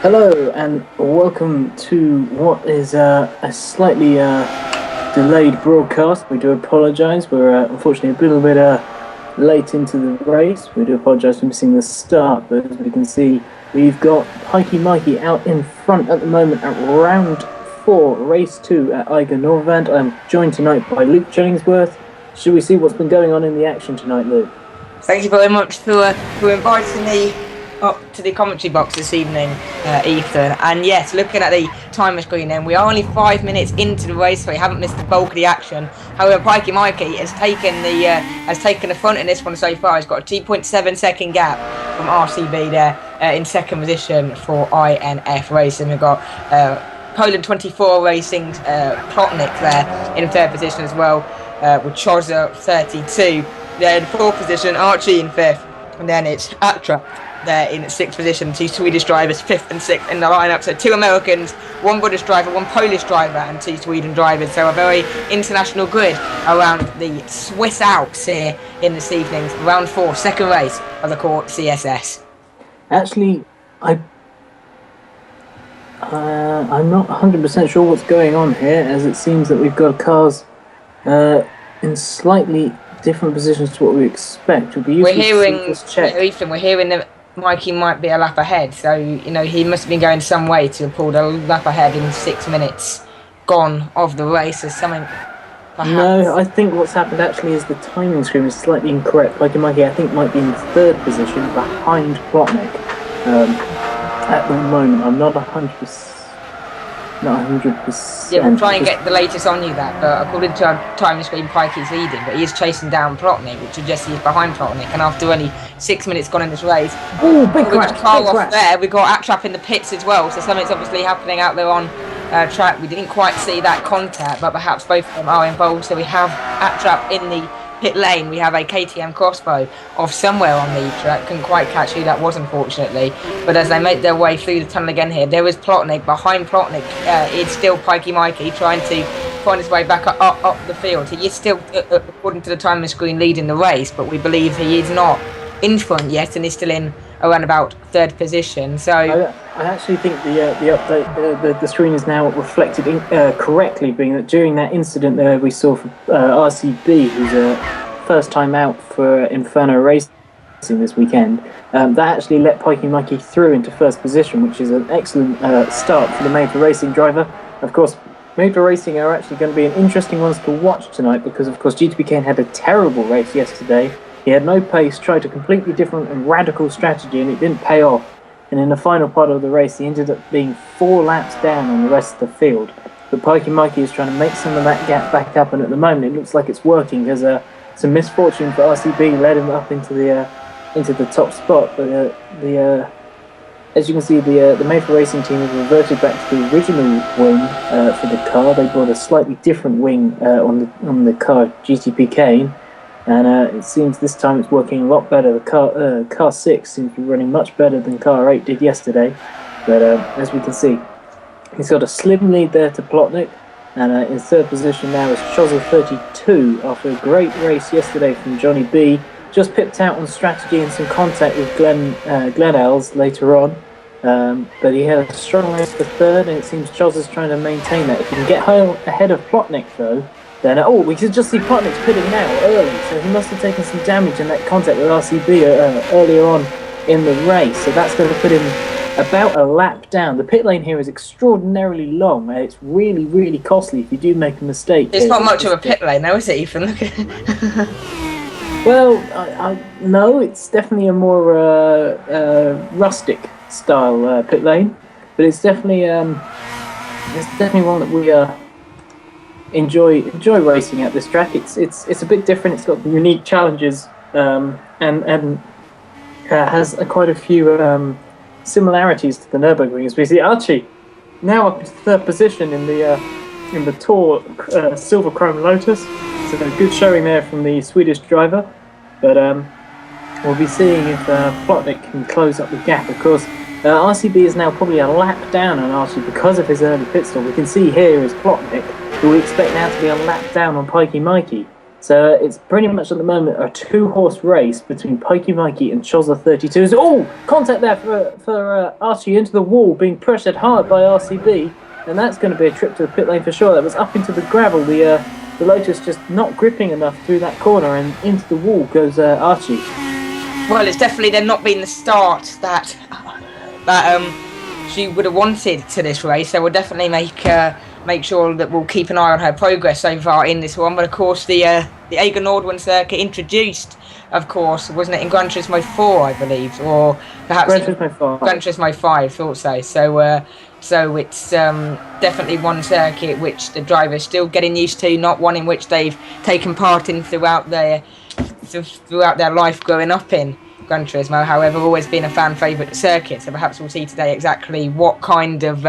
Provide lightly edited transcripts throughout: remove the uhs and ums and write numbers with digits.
Hello and welcome to what is a slightly delayed broadcast. We do apologise. We're unfortunately a little bit late into the race. We do apologise for missing the start, but as we can see, we've got Pikey Mikey out in front at the moment at round 4, race 2 at Eiger Norvand. I'm joined tonight by Luke Jenningsworth. Should we see what's been going on in the action tonight, Luke? Thank you very much for inviting me up to the commentary box this evening, Ethan. And yes, looking at the timer screen, then we are only 5 minutes into the race, so we haven't missed the bulk of the action. However, Pikey Mikey has taken the front in this one so far. He's got a 2.7 second gap from RCB there in second position for INF Racing. We've got Poland 24 Racing's Plotnik there in third position as well, with Choza 32. Then in fourth position, Archie in fifth, and then it's Atra there in sixth position. Two Swedish drivers, fifth and sixth in the lineup. So two Americans, one British driver, one Polish driver, and two Sweden drivers. So a very international grid around the Swiss Alps here in this evening's round 4, second race of the court CSS. Actually, I'm not 100% sure what's going on here, as it seems that we've got cars in slightly different positions to what we expect. We're hearing that Mikey might be a lap ahead, so he must have been going some way to have pulled a lap ahead in 6 minutes gone of the race or something. Perhaps. No, I think what's happened actually is the timing screen is slightly incorrect. Mikey, I think, might be in third position behind Plotnik at the moment. I'm not 100%. Yeah, we'll try and get the latest on you that, but according to our timing screen, Pikey's leading, but he is chasing down Plotnik, which suggests he's behind Plotnik, and after only 6 minutes gone in this race, big crash. There, we've got Atrap in the pits as well, so something's obviously happening out there on track. We didn't quite see that contact, but perhaps both of them are involved, so we have Atrap in the pit lane. We have a KTM crossbow off somewhere on the track. Couldn't quite catch who that was, unfortunately, but as they make their way through the tunnel again here, there is Plotnik. Behind Plotnik it's still Pikey Mikey trying to find his way back up the field. He is still, according to the timing screen, leading the race, but we believe he is not in front yet and is still in around about third position. So I actually think the update, the screen is now reflected correctly, being that during that incident there we saw for RCB, who's first time out for Inferno Racing this weekend, that actually let Pikey Mikey through into first position, which is an excellent start for the Made for Racing driver. Of course, Made for Racing are actually going to be an interesting ones to watch tonight, because of course GTP Kane had a terrible race yesterday. He had no pace, tried a completely different and radical strategy, and it didn't pay off. And in the final part of the race, he ended up being 4 laps down on the rest of the field. But Pikey Mikey is trying to make some of that gap back up, and at the moment it looks like it's working, because some misfortune for RCB led him up into the top spot. But as you can see, the Made for Racing team has reverted back to the original wing for the car. They brought a slightly different wing on the car GTP Kane. And it seems this time it's working a lot better. The car 6 seems to be running much better than car 8 did yesterday. But as we can see, he's got a slim lead there to Plotnik. And in third position now is Choza 32 after a great race yesterday from Johnny B. Just pipped out on strategy and some contact with Glenn Els later on. But he had a strong race for third, and it seems Choza's trying to maintain that. If he can get ahead of Plotnik though, then, we can just see Plotnik's pitting now early, so he must have taken some damage in that contact with RCB earlier on in the race, so that's going to put him about a lap down. The pit lane here is extraordinarily long, and it's really, really costly if you do make a mistake. It's not much of a pit lane, though, is it, Ethan? Look at Well, no, it's definitely a more rustic style pit lane, but it's definitely one that we enjoy racing at this track. It's a bit different. It's got unique challenges and has quite a few similarities to the Nürburgring. As we see Archie now up to third position in the Tour Silver Chrome Lotus. So a good showing there from the Swedish driver. But we'll be seeing if Plotnik can close up the gap. Of course, RCB is now probably a lap down on Archie because of his early pit stop. We can see here is Plotnik, who we expect now to be a lap down on Pikey Mikey. So it's pretty much at the moment a two-horse race between Pikey Mikey and Chozza32. Oh, contact there for Archie into the wall, being pressured hard by RCB, and that's going to be a trip to the pit lane for sure. That was up into the gravel. The Lotus just not gripping enough through that corner, and into the wall goes Archie. Well, it's definitely then not been the start that she would have wanted to this race. So we'll definitely make sure that we'll keep an eye on her progress so far in this one. But of course, the Aga Nordwand circuit introduced, of course, wasn't it in Gran Turismo 4, I believe, or perhaps Gran Turismo 5. Gran Turismo 5, thought so. So it's definitely one circuit which the driver's still getting used to, not one in which they've taken part in throughout their life growing up in Gran Turismo. However, always been a fan favourite circuit, so perhaps we'll see today exactly what kind of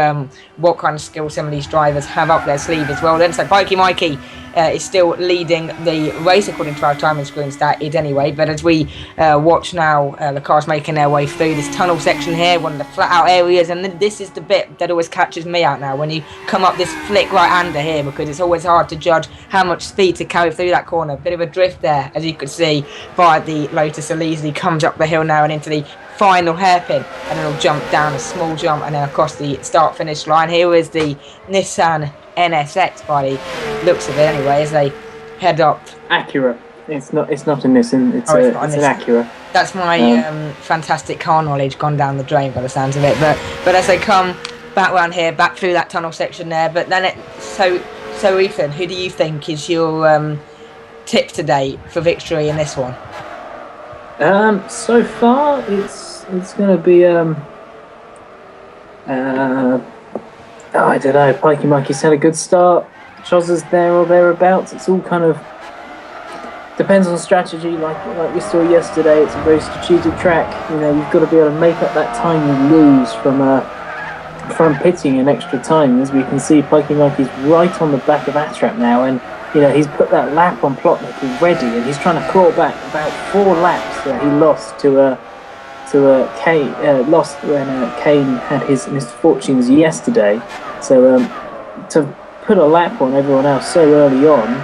skill some of these drivers have up their sleeve as well. Then, so Pikey Mikey is still leading the race according to our time and screen started anyway. But as we watch now, the cars making their way through this tunnel section here, one of the flat out areas, and this is the bit that always catches me out now when you come up this flick right-hander here, because it's always hard to judge how much speed to carry through that corner. Bit of a drift there, as you could see, by the Lotus Elise. Comes up the hill now and into the final hairpin, and then it'll jump down a small jump and then across the start finish line. Here is the Nissan NSX by the looks of it anyway, as they head up. Acura. It's not a Nissan, it's an Acura. That's my fantastic car knowledge gone down the drain by the sounds of it. But as they come back round here, back through that tunnel section there, but then so Ethan, who do you think is your tip today for victory in this one? So far it's going to be I don't know. Pikey Mikey's had a good start. Chozza's there or thereabouts. It's all kind of depends on strategy. Like we saw yesterday, it's a very strategic track. You know, you've got to be able to make up that time you lose from pitting in extra time. As we can see, Pikey Mikey's right on the back of Atrap now, and you know he's put that lap on Plotnik already, and he's trying to claw back about 4 laps that he lost to Kane. Lost when Kane had his misfortunes yesterday. So to put a lap on everyone else so early on,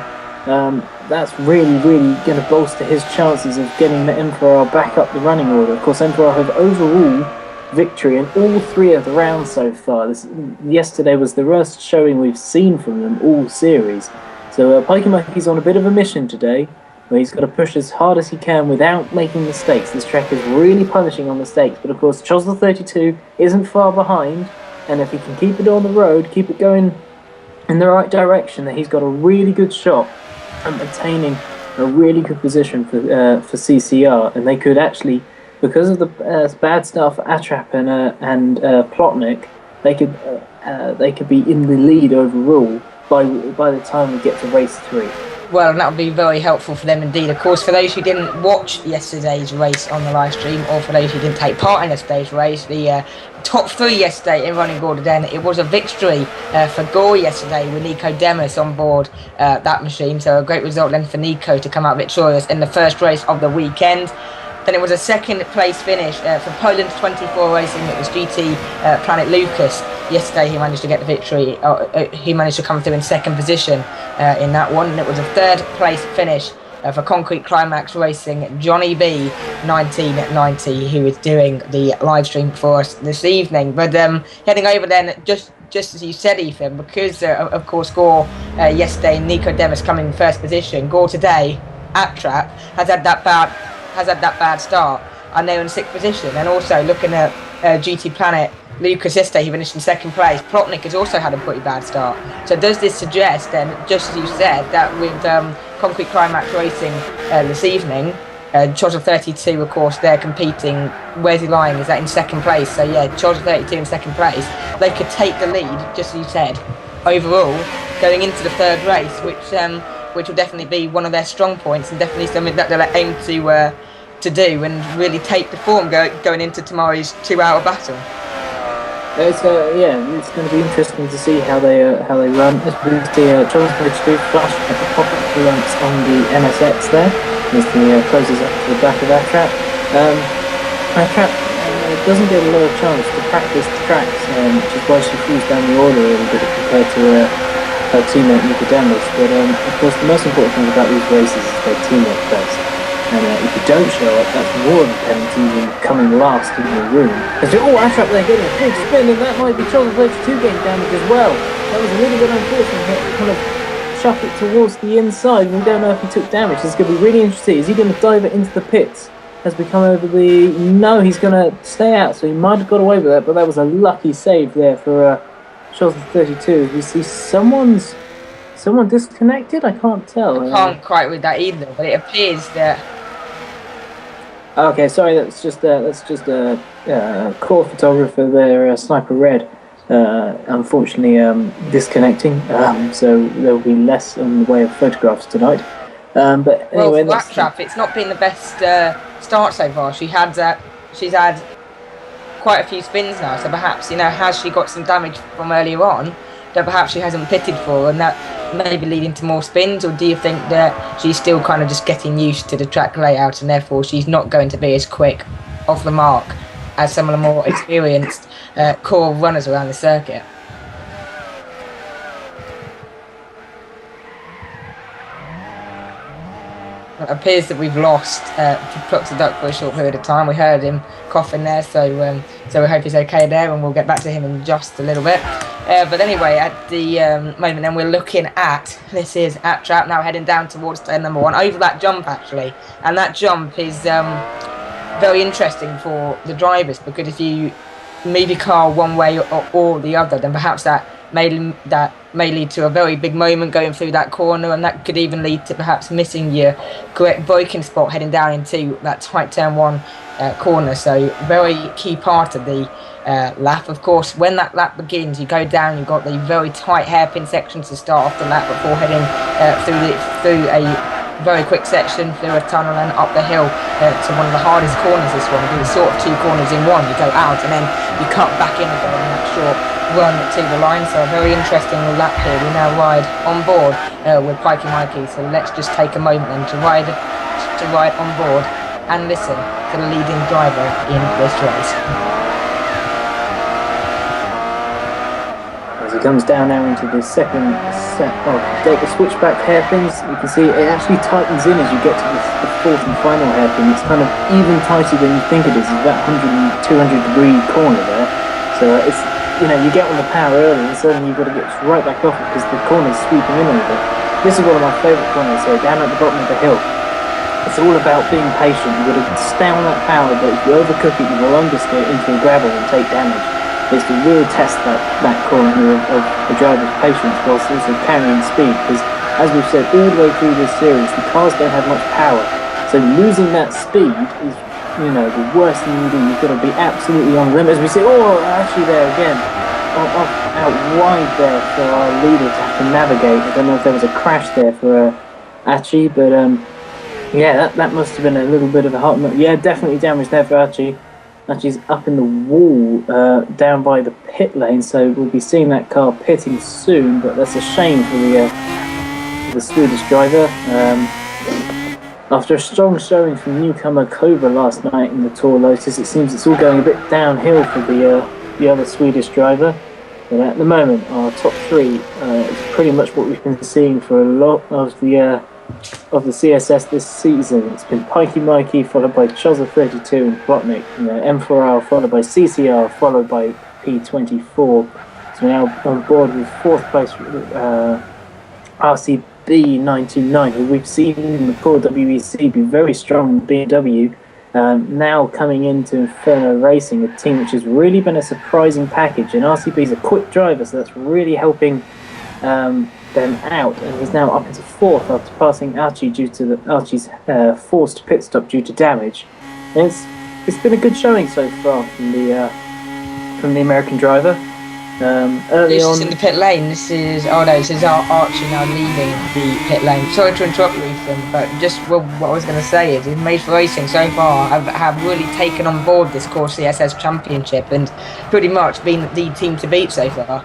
that's really going to bolster his chances of getting the Emperor back up the running order. Of course, Emperor have overall victory in all 3 of the rounds so far. Yesterday was the worst showing we've seen from them all series. So Pikey Mikey's on a bit of a mission today, where he's got to push as hard as he can without making mistakes. This track is really punishing on mistakes, but of course Chozza32 isn't far behind, and if he can keep it on the road, keep it going in the right direction, then he's got a really good shot at maintaining a really good position for CCR, and they could actually, because of the bad start for Atrap and Plotnik, they could be in the lead overall by the time we get to race 3. Well, and that would be very helpful for them indeed. Of course, for those who didn't watch yesterday's race on the live stream, or for those who didn't take part in yesterday's race, the top 3 yesterday in running order, then it was a victory for Gore yesterday with Nico Demis on board that machine. So a great result then for Nico to come out victorious in the first race of the weekend. Then it was a second place finish for Poland 24 Racing. It was GT Planet Lucas. Yesterday he managed to get the victory. He managed to come through in second position in that one. And it was a third place finish for Concrete Climax Racing. Johnny B 1990, who is doing the live stream for us this evening. But heading over then, just as you said, Ethan, because of course Gore yesterday, Nico Demis coming in first position. Gore today, Atrap, has had that bad start, and they're in 6th position. And also looking at GT Planet Lucas yesterday, he finished in 2nd place. Plotnik has also had a pretty bad start. So does this suggest then, just as you said, that with Concrete Climax Racing this evening, Chozza32, of course, they're competing. Where's he lying? Is that in 2nd place? So yeah, Chozza32 in 2nd place. They could take the lead, just as you said, overall, going into the 3rd race, which will definitely be one of their strong points, and definitely something that they'll aim to do and really take the form going into tomorrow's 2-hour battle. It's going to be interesting to see how they run. As we see, Chozza32 flash at the top of the ranks on the NSX there. As the closes up to the back of Atrap. Atrap doesn't get a lot of chance to practice the tracks, which is why she falls down the order a little bit compared to her teammate Nico Daniels. But of course, the most important thing about these races is their teamwork first. And if you don't show up, that's more of a penalty than coming last in the room. Atrap there getting a big spin, and that might be Charles 32 getting damage as well. That was a little bit unfortunate. He kind of chucked it towards the inside. We don't know if he took damage. This is going to be really interesting. Is he going to dive it into the pits as we come over the... No, he's going to stay out, so he might have got away with that, but that was a lucky save there for Charles 32. You see someone disconnected? I can't tell. I can't quite read that either, but it appears that... Okay, sorry, that's just a core photographer there, Sniper Red, unfortunately disconnecting, so there will be less in the way of photographs tonight. But anyway, well, for Atrap, it's not been the best start so far. She's had quite a few spins now, so perhaps, has she got some damage from earlier on that perhaps she hasn't pitted for, and that may be leading to more spins? Or do you think that she's still kind of just getting used to the track layout, and therefore she's not going to be as quick off the mark as some of the more experienced core runners around the circuit? It appears that we've lost Plucks the Duck for a short period of time. We heard him coughing there, so we hope he's okay there, and we'll get back to him in just a little bit. But anyway, at the moment then, we're looking at, this is Atrap now heading down towards turn number 1, over that jump actually, and that jump is very interesting for the drivers, because if you move your car one way or the other, then perhaps that may lead to a very big moment going through that corner, and that could even lead to perhaps missing your correct braking spot heading down into that tight turn 1 corner. So very key part of the lap. Of course, when that lap begins, you go down, you've got the very tight hairpin sections to start off the lap before heading through a very quick section through a tunnel and up the hill to one of the hardest corners. This one, because it's sort of 2 corners in one. You go out and then you cut back in again in that short run to the line. So a very interesting lap here. We now ride on board with Pikey Mikey. So let's just take a moment then to ride on board and listen to the leading driver in this race. As he comes down now into the second set of the switchback hairpins, you can see it actually tightens in as you get to the 4th and final hairpin. It's kind of even tighter than you think it is. It's about 100 200 degree corner there. So it's, you get on the power early and suddenly you've got to get right back off it because the corner's sweeping in a little bit. This is one of my favourite corners here, down at the bottom of the hill. It's all about being patient. You've got to stay on that power, but if you overcook it, you will understeer into the gravel and take damage. It's to really test that corner of the driver's patience whilst also carrying speed, because as we've said all the way through this series, the cars don't have much power. So losing that speed is, the worst thing you do. You've got to be absolutely on the limit. As we see, actually there again, out wide there for our leader to have to navigate. I don't know if there was a crash there for Archie, but yeah, that must have been a little bit of a hot. Yeah, definitely damage there for Archie. Archie's up in the wall down by the pit lane, so we'll be seeing that car pitting soon. But that's a shame for the Swedish driver. After a strong showing from newcomer Cobra last night in the Tour Lotus, it seems it's all going a bit downhill for the other Swedish driver. But at the moment, our top 3 is pretty much what we've been seeing for a lot of the CSS this season. It's been Pikey Mikey, followed by Chuzza 32 and Plotnik, M4R, followed by CCR, followed by P24. So we're now on board with 4th place RCB 929, who we've seen in the Core WEC be very strong in BMW. Now coming into Inferno Racing, a team which has really been a surprising package, and RCB is a quick driver, so that's really helping them out, and he's now up into 4th after passing Archie due to Archie's forced pit stop due to damage. And it's been a good showing so far from the American driver. Early this on, is in the pit lane. This is Archie now leaving the pit lane. Sorry to interrupt you, Ethan, but just what I was going to say is, Made for Racing so far have really taken on board this Core CSS Championship and pretty much been the team to beat so far.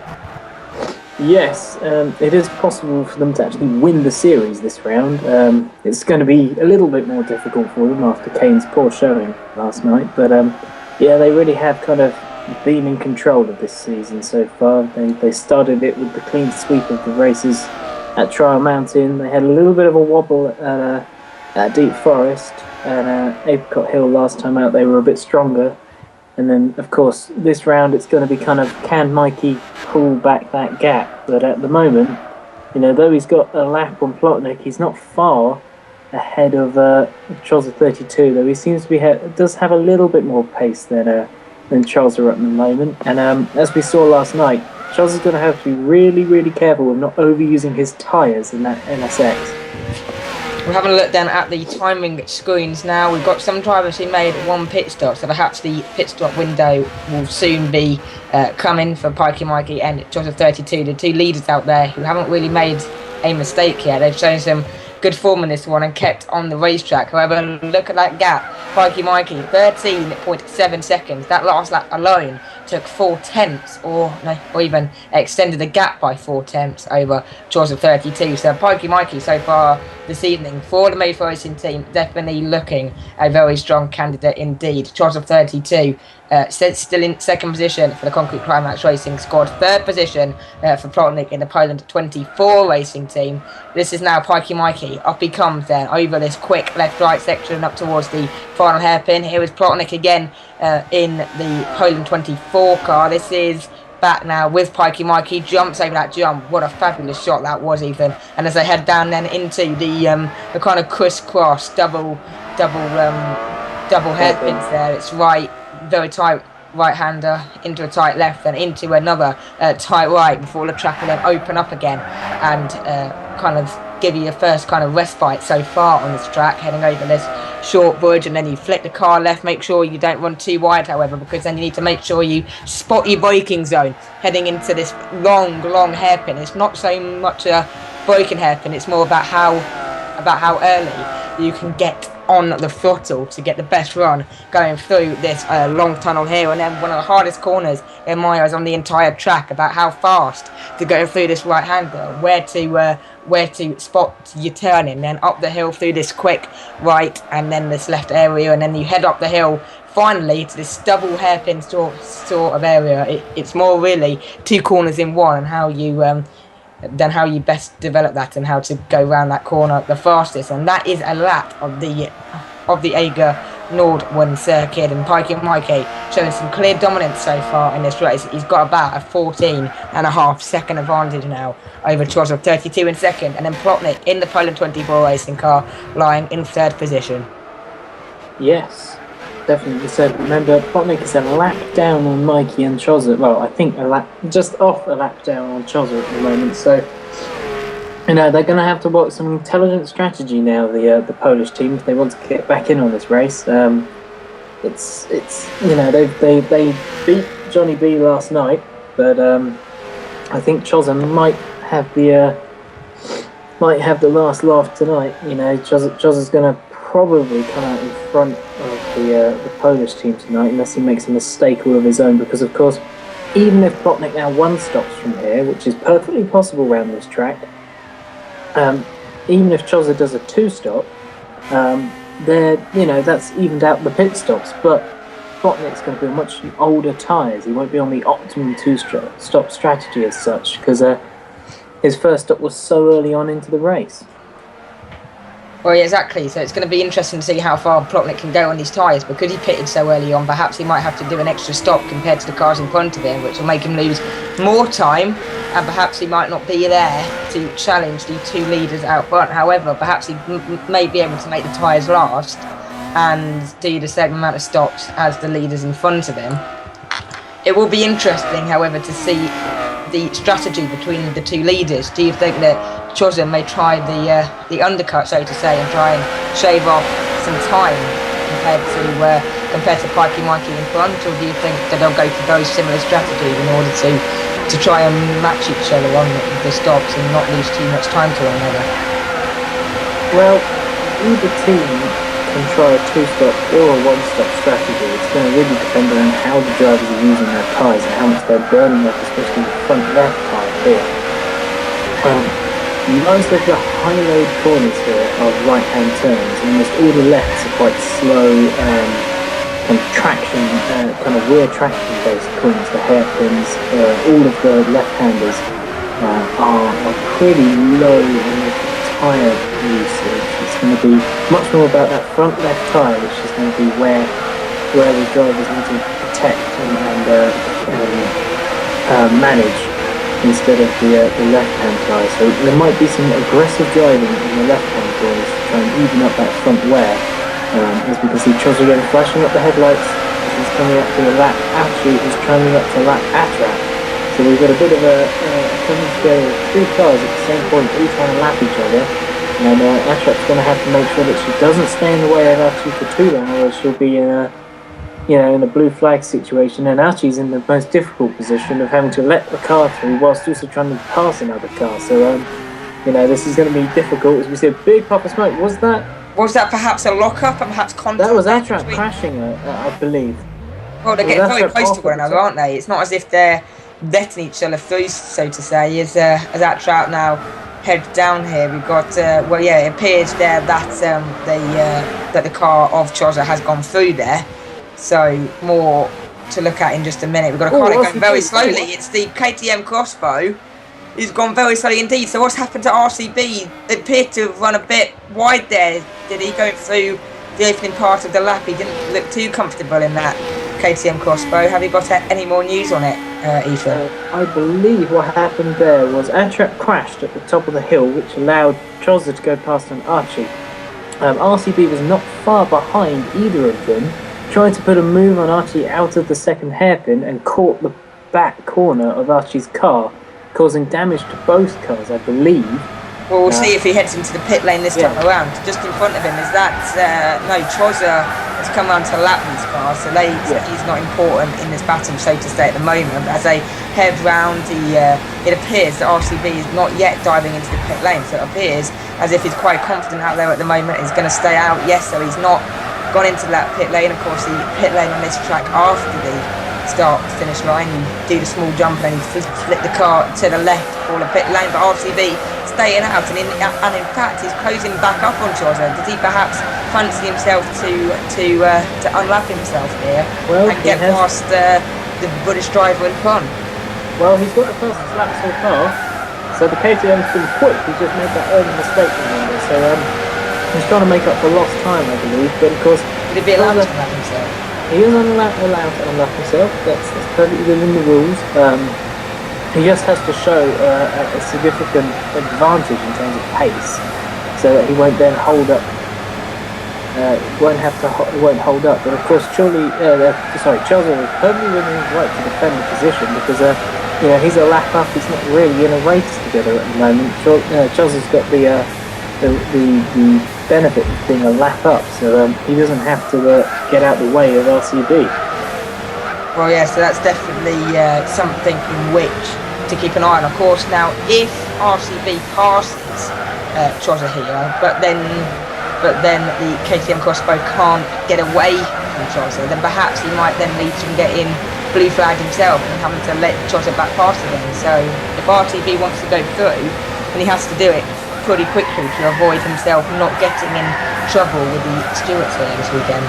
Yes, it is possible for them to actually win the series this round. It's going to be a little bit more difficult for them after Kane's poor showing last night, but yeah, they really have kind of been in control of this season so far. They started it with the clean sweep of the races at Trial Mountain. They had a little bit of a wobble at Deep Forest and Apricot Hill last time out. They were a bit stronger. And then, of course, this round it's going to be kind of, can Mikey pull back that gap? But at the moment, though he's got a lap on Plotnik, he's not far ahead of Chozza 32, though he seems to be does have a little bit more pace than Chozza at the moment. And as we saw last night, Chozza's going to have to be really, really careful with not overusing his tyres in that NSX. We're having a look then at the timing screens now. We've got some drivers who made one pit stop, so perhaps the pit stop window will soon be coming for Pikey Mikey and Chozza 32, the two leaders out there who haven't really made a mistake yet. They've shown some good form in this one and kept on the racetrack. However, look at that gap. Pikey Mikey, 13.7 seconds. That last lap alone took 4/10 or even extended the gap by 4/10 over Chozza 32. So Pikey Mikey so far this evening for the Made for Racing team definitely looking a very strong candidate indeed. Chozza 32 still in second position for the Concrete Climax Racing squad. Third position for Plotnik in the Poland 24 racing team. This is now Pikey Mikey. Up he comes then over this quick left-right section up towards the final hairpin. Here is Plotnik again in the Poland 24 car. This is back now with Pikey Mikey. Jumps over that jump. What a fabulous shot that was, Ethan. And as they head down then into the kind of crisscross double hairpins there, it's right, very tight right-hander into a tight left, then into another tight right before the track will then open up again and kind of give you your first kind of respite so far on this track, heading over this short bridge, and then you flick the car left. Make sure you don't run too wide, however, because then you need to make sure you spot your braking zone heading into this long hairpin. It's not so much a braking hairpin, it's more about how early you can get on the throttle to get the best run going through this long tunnel here. And then one of the hardest corners in my eyes on the entire track, about how fast to go through this right hander, where to spot your turning, then up the hill through this quick right and then this left area, and then you head up the hill finally to this double hairpin sort of area. It's more really two corners in one, and how you best develop that and how to go around that corner the fastest. And that is a lap of the Eiger Nord1 circuit, and Pikey Mikey showing some clear dominance so far in this race. He's got about a 14.5 second advantage now over Chozza 32 in second, and then Plotnik in the Poland 24 racing car lying in third position. Yes, definitely. So remember, Plotnik is a lap down on Mikey and Chozza. Well, I think just off a lap down on Chozza at the moment. So they're going to have to work some intelligent strategy now. The Polish team, if they want to get back in on this race. It's they beat Johnny B last night, but I think Chozza might have the last laugh tonight. Chozza's going to probably come out in front of the Polish team tonight, unless he makes a mistake all of his own, because of course, even if Plotnik now one stops from here, which is perfectly possible around this track, even if Chozza does a two-stop, that's evened out the pit stops, but Plotnik's going to be on much older tyres. He won't be on the optimum two-stop strategy as such, because his first stop was so early on into the race. Well, yeah, exactly. So it's going to be interesting to see how far Plotnik can go on these tyres, because he pitted so early on. Perhaps he might have to do an extra stop compared to the cars in front of him, which will make him lose more time, and perhaps he might not be there to challenge the two leaders out front. However, perhaps he may be able to make the tyres last and do the same amount of stops as the leaders in front of him. It will be interesting, however, to see the strategy between the two leaders. Do you think that Chozza may try the undercut, so to say, and try and shave off some time compared to Pikey Mikey in front, or do you think that they'll go for very similar strategies in order to try and match each other on the stops and not lose too much time to one another? Well, either team can try a two-stop or a one-stop strategy. It's going to really depend on how the drivers are using their tyres and how much they're burning up, especially the front left tyre here. Most of the high-load corners here are right-hand turns. Almost all the lefts are quite slow traction, kind of rear traction based points, the hairpins, all of the left-handers are pretty low in the tyre usage. It's going to be much more about that front left tyre, which is going to be where the drivers need to protect and manage instead of the left-hand tyre. So there might be some aggressive driving in the left-hand corners to try and even up that front wear. As we can see, Chos again flashing up the headlights as he's coming up to the lap. Actually, he's coming up to lap Attrap. So we've got a bit of a coming together of three cars at the same point, all trying to lap each other. And Attrap's going to have to make sure that she doesn't stay in the way of Archie for too long, or she'll be in a blue flag situation. And Archie's in the most difficult position of having to let the car through whilst also trying to pass another car. So this is going to be difficult. As we see a big puff of smoke. Was that perhaps a lock-up and perhaps contact? That was Attrap crashing, I believe. Well, they're getting very close to one another, aren't they? It's not as if they're letting each other through, so to say. As Attrap now heads down here, we've got it appears there that the car of Choza has gone through there. So more to look at in just a minute. We've got a car going very slowly. It's the KTM Crossbow. He's gone very slowly indeed. So what's happened to RCB? They appeared to have run a bit wide there. Did he go through the opening part of the lap? He didn't look too comfortable in that KTM Crossbow. Have you got any more news on it, Ethan? I believe what happened there was Attrap crashed at the top of the hill, which allowed Chozza to go past an Archie. RCB was not far behind either of them, tried to put a move on Archie out of the second hairpin and caught the back corner of Archie's car, causing damage to both cars, I believe. Well, we'll see if he heads into the pit lane this time around. Just in front of him is Chozza has come around to lap these cars, so he's not important in this battle, so to say, at the moment. As they head round, it appears that RCB is not yet diving into the pit lane, so it appears as if he's quite confident out there at the moment. He's going to stay out, yes, so he's not gone into that pit lane. Of course, the pit lane on this track after the start-finish line, you do the small jump and you flip the car to the left for the pit lane, but RCB staying out, and in fact he's closing back up on Chozza. Does he perhaps fancy himself to unlap himself here and get past the British driver in front? Well, he's got the fastest lap so far, so the KTM's been quick. He's just made that early mistake remember. So he's trying to make up for lost time, I believe, but of course would he be allowed to unlap himself? He is allowed to unlap himself. That's perfectly within the rules. He just has to show a significant advantage in terms of pace, so that he won't then hold up. Won't hold up. But of course, Chozza is perfectly within his right to defend the position because he's a lap up. He's not really in a race together at the moment. Chozza's got the benefit of being a lap up, so he doesn't have to get out the way of RCB. Well, yeah, so that's definitely something in which to keep an eye on. Of course, now if RCB passes Chozza here, but then the KTM Crossbow can't get away from Chozza, then perhaps he might then lead to getting blue flag himself and having to let Chozza back past again. So if RCB wants to go through, then he has to do it pretty quickly to avoid himself not getting in trouble with the stewards here this weekend.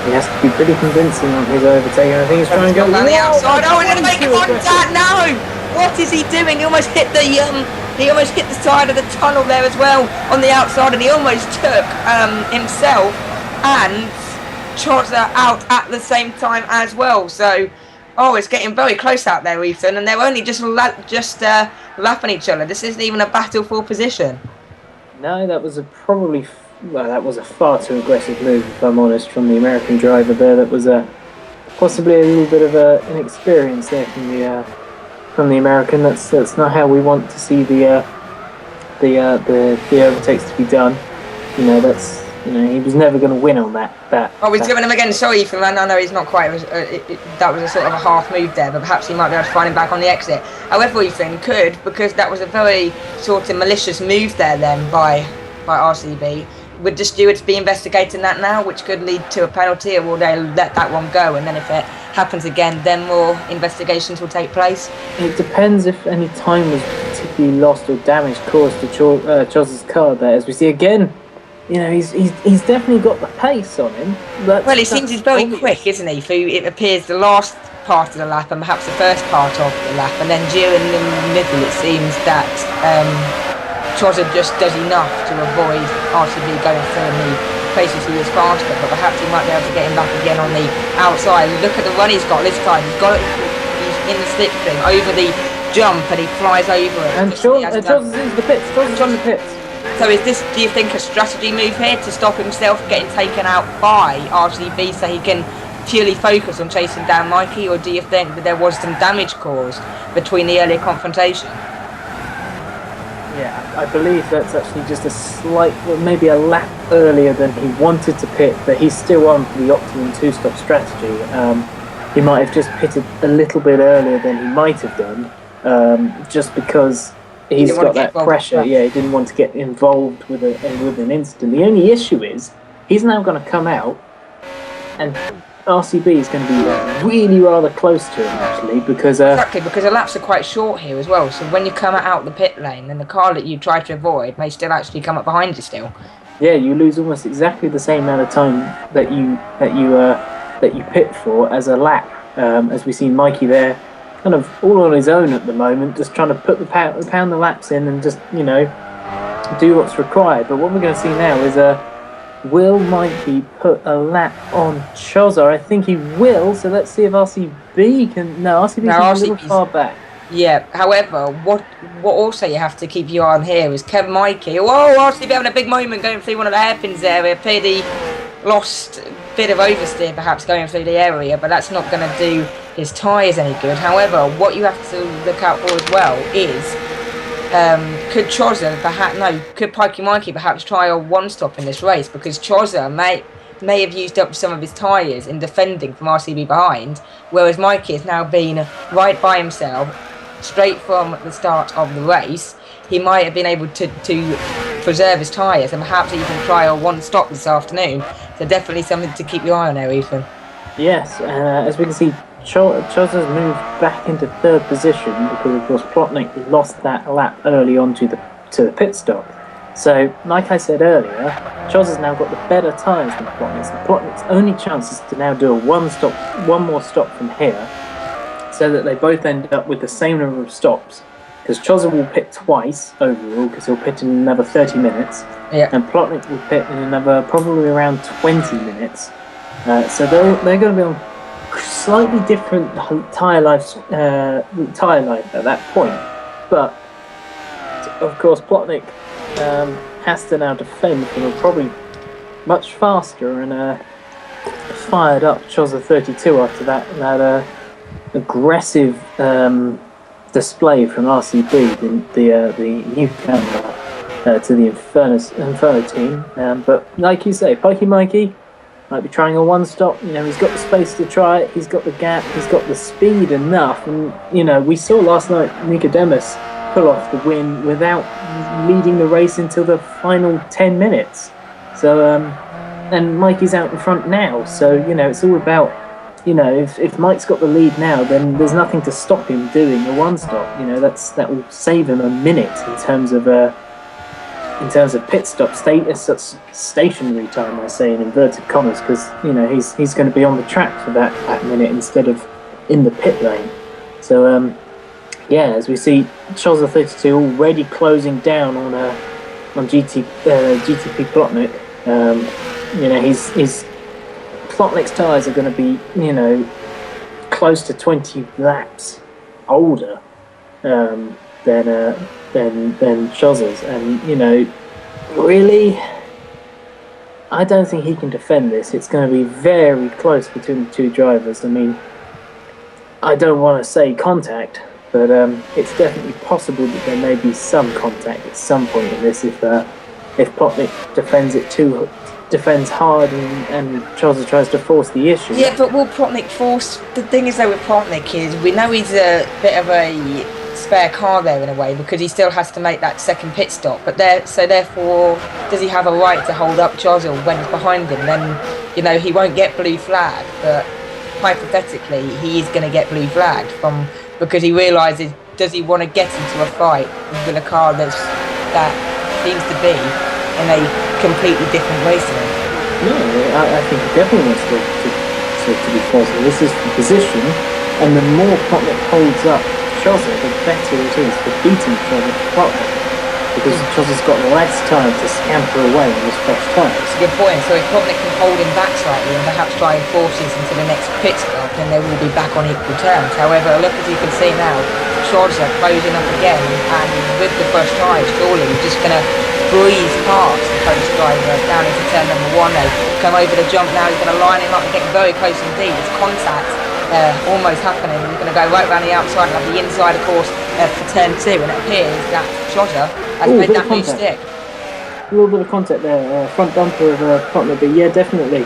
He has to be pretty convincing on his overtaking. I think he's trying to go down the outside. Oh, he's going to make contact! No! What is he doing? He almost hit the side of the tunnel there as well on the outside, and he almost took himself and Chozza out at the same time as well. So, it's getting very close out there, Ethan, and they're only just lapping each other. This isn't even a battle for position. No, that was that was a far too aggressive move, if I'm honest, from the American driver there. That was possibly a little bit of inexperience there from the American. That's not how we want to see the overtakes to be done. He was never going to win on that. Oh, he's giving him again. Sorry, Ethan. I know he's not quite. That was a sort of a half move there, but perhaps he might be able to find him back on the exit. However, Ethan could, because that was a very sort of malicious move there then by RCB. Would the stewards be investigating that now, which could lead to a penalty, or will they let that one go? And then if it happens again, then more investigations will take place? It depends if any time was particularly lost or damage caused to Chozza's car there. As we see again, he's definitely got the pace on him. Well, it seems he's very obvious. quick, isn't he? It appears the last part of the lap and perhaps the first part of the lap, and then during the middle, it seems that Trotter just does enough to avoid RCB going through in the places he is faster, but perhaps he might be able to get him back again on the outside. Look at the run he's got this time. He's in the slipstream over the jump, and he flies over it. And Trotter's into the pits. Trotter's in the pits. So is this, do you think, a strategy move here to stop himself getting taken out by RCB so he can purely focus on chasing down Mikey, or do you think that there was some damage caused between the earlier confrontation? Yeah, I believe that's actually just a slight, well, maybe a lap earlier than he wanted to pit, but he's still on for the optimum two-stop strategy. He might have just pitted a little bit earlier than he might have done, just because he's got that pressure. Yeah, he didn't want to get involved with an incident. The only issue is he's now going to come out, and RCB is going to be really rather close to him actually, because exactly, because the laps are quite short here as well. So when you come out the pit lane, then the car that you try to avoid may still actually come up behind you still. Yeah, you lose almost exactly the same amount of time that you pit for as a lap. As we see Mikey there, kind of all on his own at the moment, just trying to put pound the laps in and just do what's required. But what we're going to see now is will Mikey put a lap on Chozza? I think he will. So let's see if RCB can. No, RCB's a little far back. Yeah. However, what also you have to keep your eye on here is Kevin Mikey. Whoa, RCB having a big moment going through one of the hairpins there. It appeared he lost a bit of oversteer perhaps going through the area, but that's not going to do his tyres any good. However, what you have to look out for as well is could Pikey Mikey perhaps try a one-stop in this race, because Chozza may have used up some of his tyres in defending from RCB behind, whereas Mikey has now been right by himself straight from the start of the race. He might have been able to preserve his tyres and perhaps even try a one-stop this afternoon. So definitely something to keep your eye on there, Ethan. Yes, as we can see, Chozza's moved back into third position because, of course, Plotnik lost that lap early on to the pit stop. So, like I said earlier, Chozza's now got the better tyres than Plotnik's. And Plotnik's only chance is to now do a one more stop from here, so that they both end up with the same number of stops. Because Chozza will pit twice overall, because he'll pit in another 30 minutes. Yeah. And Plotnik will pit in another probably around 20 minutes. So they're going to be on slightly different tyre life at that point. But, of course, Plotnik has to now defend from a probably much faster and fired up Chozza 32 after that aggressive display from RCB, the newcomer to the Inferno team. But like you say, Pikey Mikey might be trying a one-stop. He's got the space to try it. He's got the gap. He's got the speed enough. And we saw last night Nicodemus pull off the win without leading the race until the final 10 minutes. So and Mikey's out in front now. So it's all about. If Mike's got the lead now, then there's nothing to stop him doing a one-stop. That will save him a minute in terms of pit stop stationary time. I say in inverted commas, because he's going to be on the track for that minute instead of in the pit lane. So as we see Chozza 32 already closing down on GTP Plotnik. He's Plotnik's tyres are going to be, close to 20 laps older than Chozza's, and really, I don't think he can defend this. It's going to be very close between the two drivers. I mean, I don't want to say contact, but it's definitely possible that there may be some contact at some point in this if Plotnik defends hard and Chozza tries to force the issue. Yeah, but will Plotnik force? The thing is though with Plotnik is we know he's a bit of a spare car there in a way, because he still has to make that second pit stop. But therefore, does he have a right to hold up Chozza when he's behind him? Then he won't get blue flagged, but hypothetically he is going to get blue flagged because he realises, does he want to get into a fight with a car that seems to be in a completely different race today. No, I think he definitely wants to be positive. This is for position, and the more Potnick holds up Chozza, the better it is for beating Potnick. Because Chozza's got less time to scamper away on his fresh tyres. It's a good point. So if Potnick can hold him back slightly and perhaps try and force this into the next pit stop, then they will be back on equal terms. However, look, as you can see now, Chozza closing up again, and with the fresh tyres, surely he's just going to breeze past the Polish driver down into turn number 1. They come over the jump now, he's going to line him up and get very close indeed. It's contact almost happening. He's going to go right around the outside and have the inside, of course, for turn 2, and it appears that Chozza has made that new stick. A little bit of contact there, front bumper of Potnick, but yeah, definitely.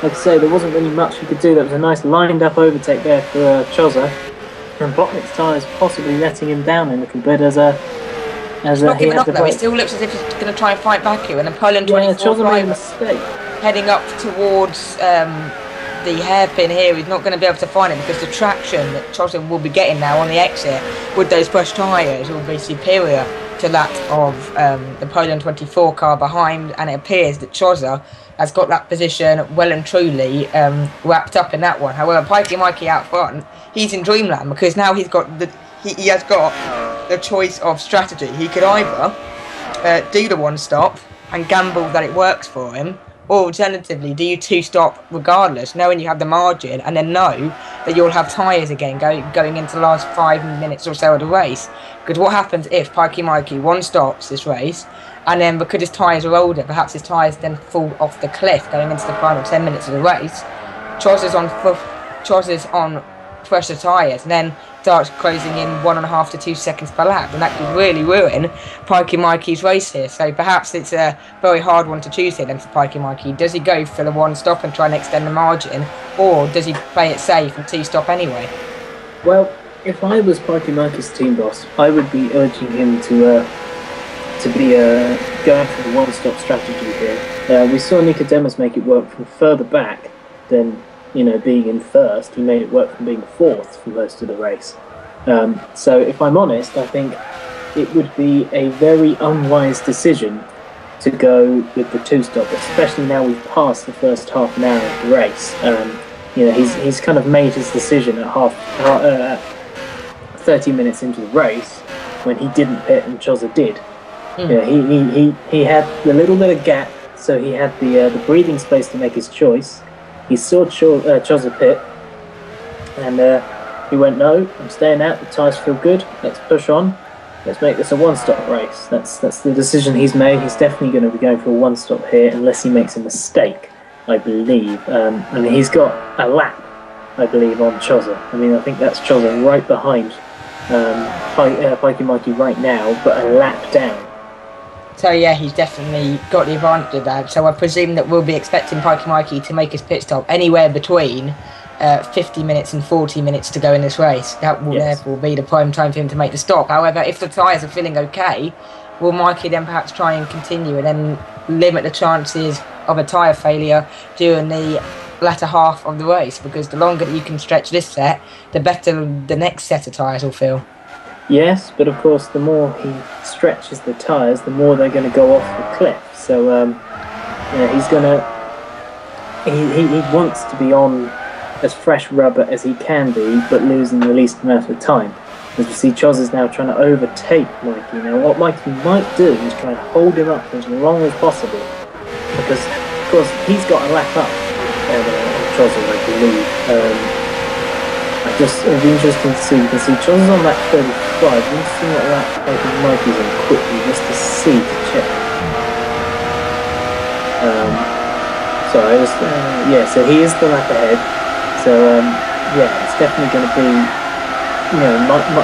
Like I say, there wasn't really much he could do. That was a nice lined up overtake there for Chozza, and Potnick's tyres possibly letting him down a little bit as not giving up though. It still looks as if he's going to try and fight back here, and then Poland 24 Chozza made a mistake. Heading up towards the hairpin here. He's not going to be able to find it because the traction that Chozza will be getting now on the exit with those fresh tyres will be superior to that of the Poland 24 car behind, and it appears that Chozza has got that position well and truly wrapped up in that one. However, Pikey Mikey out front, he's in dreamland because now he has got the choice of strategy. He could either do the one stop and gamble that it works for him, or alternatively do you 2-stop regardless, knowing you have the margin, and then know that you'll have tyres again going into the last 5 minutes or so of the race. Because what happens if Pikey Mikey 1-stops this race, and then because his tyres are older, perhaps his tyres then fall off the cliff going into the final 10 minutes of the race. Chozza's on fresher tyres, and then starts closing in 1.5 to 2 seconds per lap, and that could really ruin Pikey Mikey's race here. So perhaps it's a very hard one to choose here then for Pikey Mikey. Does he go for the 1-stop and try and extend the margin, or does he play it safe and 2-stop anyway? Well, if I was Pikey Mikey's team boss, I would be urging him to be going for the 1-stop strategy here. We saw Nicodemus make it work from further back than being in first. He made it work from being fourth for most of the race. So if I'm honest, I think it would be a very unwise decision to go with the 2-stop, especially now we've passed the first half an hour of the race. He's kind of made his decision at 30 minutes into the race when he didn't pit and Chozza did. He had the little bit of gap, so he had the breathing space to make his choice. He saw Chozza pit, and he went, no, I'm staying out, the tyres feel good, let's push on, let's make this a 1-stop race. That's the decision he's made. He's definitely going to be going for a 1-stop here, unless he makes a mistake, I believe. He's got a lap, I believe, on Chozza. I think that's Chozza right behind Pikey Mikey right now, but a lap down. So yeah, he's definitely got the advantage of that. So I presume that we'll be expecting Pikey Mikey to make his pit stop anywhere between 50 minutes and 40 minutes to go in this race. That will therefore be the prime time for him to make the stop. However, if the tyres are feeling okay, will Mikey then perhaps try and continue and then limit the chances of a tyre failure during the latter half of the race? Because the longer that you can stretch this set, the better the next set of tyres will feel. Yes, but of course, the more he stretches the tyres, the more they're going to go off the cliff. So, he wants to be on as fresh rubber as he can be, but losing the least amount of time. As we see, Chozza's now trying to overtake Mikey. Now, what Mikey might do is try and hold him up for as long as possible, because, of course, he's got a lap up on Chozza, I believe. It'd be interesting to see. You can see Chozza's on lap 35. We'll see what lap Mikey's on quickly, just to see, to check. So he is the lap ahead. So, it's definitely going to be,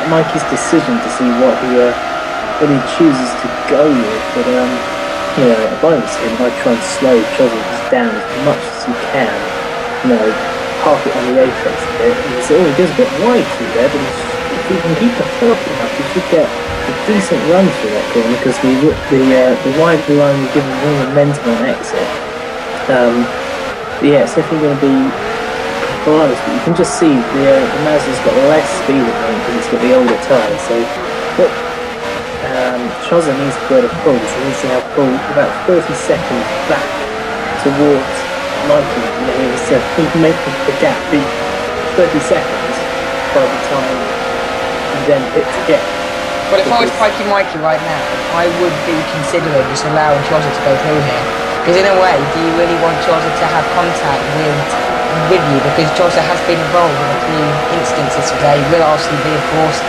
Mikey's decision to see what he chooses to go with. But, if I was him, I'd try and slow Chozza down as much as you can. Park it on the apex a bit, and he does a bit wide through there, but if he can keep the throttle up, he should get a decent run through that corner, because the wide line will give him more momentum on exit. It's definitely going to be close, but you can just see the Mazda's got less speed at the moment because it's got the older tyres. So, Chozza needs to be able to pull. So he needs to have pull about 30 seconds back towards Mikey. He needs to make the gap be 30 seconds by the time he then hits again. Well, if I was Pikey Mikey right now, I would be considering just allowing Chozza to go through here. Because in a way, do you really want Chozza to have contact with you? Because Chozza has been involved in a few instances today with RCB, of course.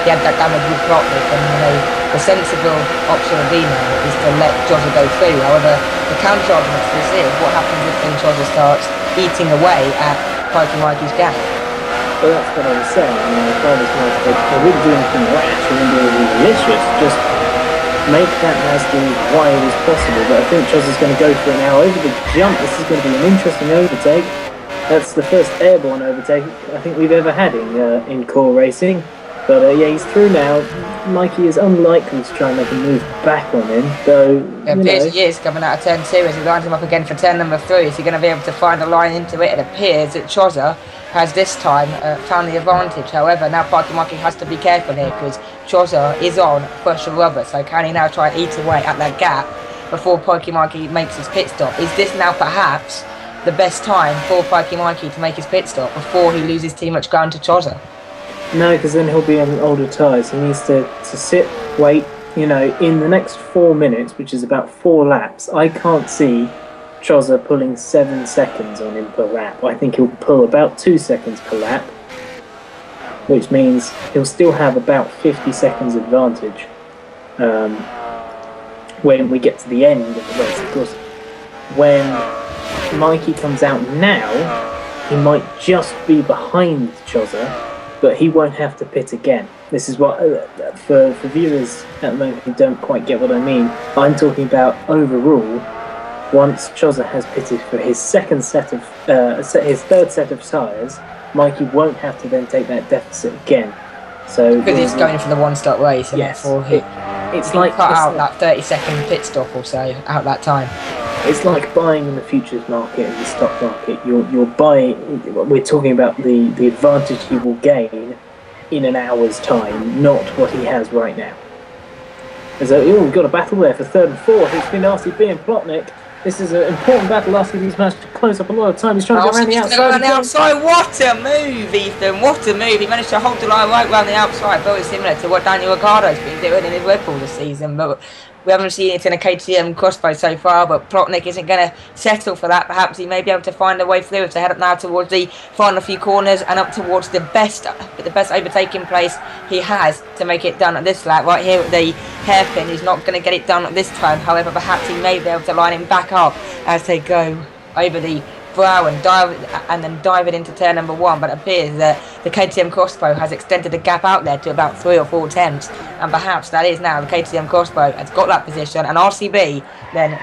He had that damage with Plotnik, and the sensible option of being now is to let Chozza go through. However, the counter argument to this is what happens if then Chozza starts eating away at Pikey Mikey's gap. Well, that's what I was saying. If I was like, they wouldn't do anything rash or do anything malicious, just make that nasty as wide as possible. But I think Chozza's going to go for it now. Over the jump, this is going to be an interesting overtake. That's the first airborne overtake I think we've ever had in core racing. But yeah, he's through now. Mikey is unlikely to try and make a move back on him, though. It appears he is coming out of turn 2 as he lines him up again for turn number 3. Is he going to be able to find a line into it? It appears that Chozza has this time found the advantage. However, now Pikey Mikey has to be careful here because Chozza is on fresh rubber. So can he now try and eat away at that gap before Pikey Mikey makes his pit stop? Is this now perhaps the best time for Pikey Mikey to make his pit stop before he loses too much ground to Chozza? No, because then he'll be on older tyres. He needs to sit, wait. In the next 4 minutes, which is about 4 laps, I can't see Chozza pulling 7 seconds on him per lap. I think he'll pull about 2 seconds per lap, which means he'll still have about 50 seconds advantage when we get to the end of the race. Of course, when Mikey comes out now, he might just be behind Chozza, but he won't have to pit again. This is what, for viewers at the moment who don't quite get what I mean, I'm talking about overall. Once Chozza has pitted for his third set of tyres, Mikey won't have to then take that deficit again. So because he's going for the one-stop race, and yes, therefore it's like cut out that 30-second pit stop or so out that time. It's like buying in the futures market and the stock market. You're buying. We're talking about the advantage he will gain in an hour's time, not what he has right now. We've got a battle there for third and fourth. It's been RCB and Plotnik. This is an important battle. RCB's managed to close up a lot of time. He's trying to go around the outside. Go around the outside. What a move, Ethan! What a move! He managed to hold the line right around the outside, very similar to what Daniel Ricciardo's been doing in his Red Bull this season. But we haven't seen it in a KTM crossbow so far, but Plotnik isn't going to settle for that. Perhaps he may be able to find a way through if they head up now towards the final few corners and up towards the best overtaking place he has to make it done at this lap. Right here at the hairpin, he's not going to get it done at this time. However, perhaps he may be able to line him back up as they go over the brow and then dive it into turn number 1. But it appears that the KTM crossbow has extended the gap out there to about 3 or 4 tenths, and perhaps that is now the KTM crossbow has got that position, and RCB, then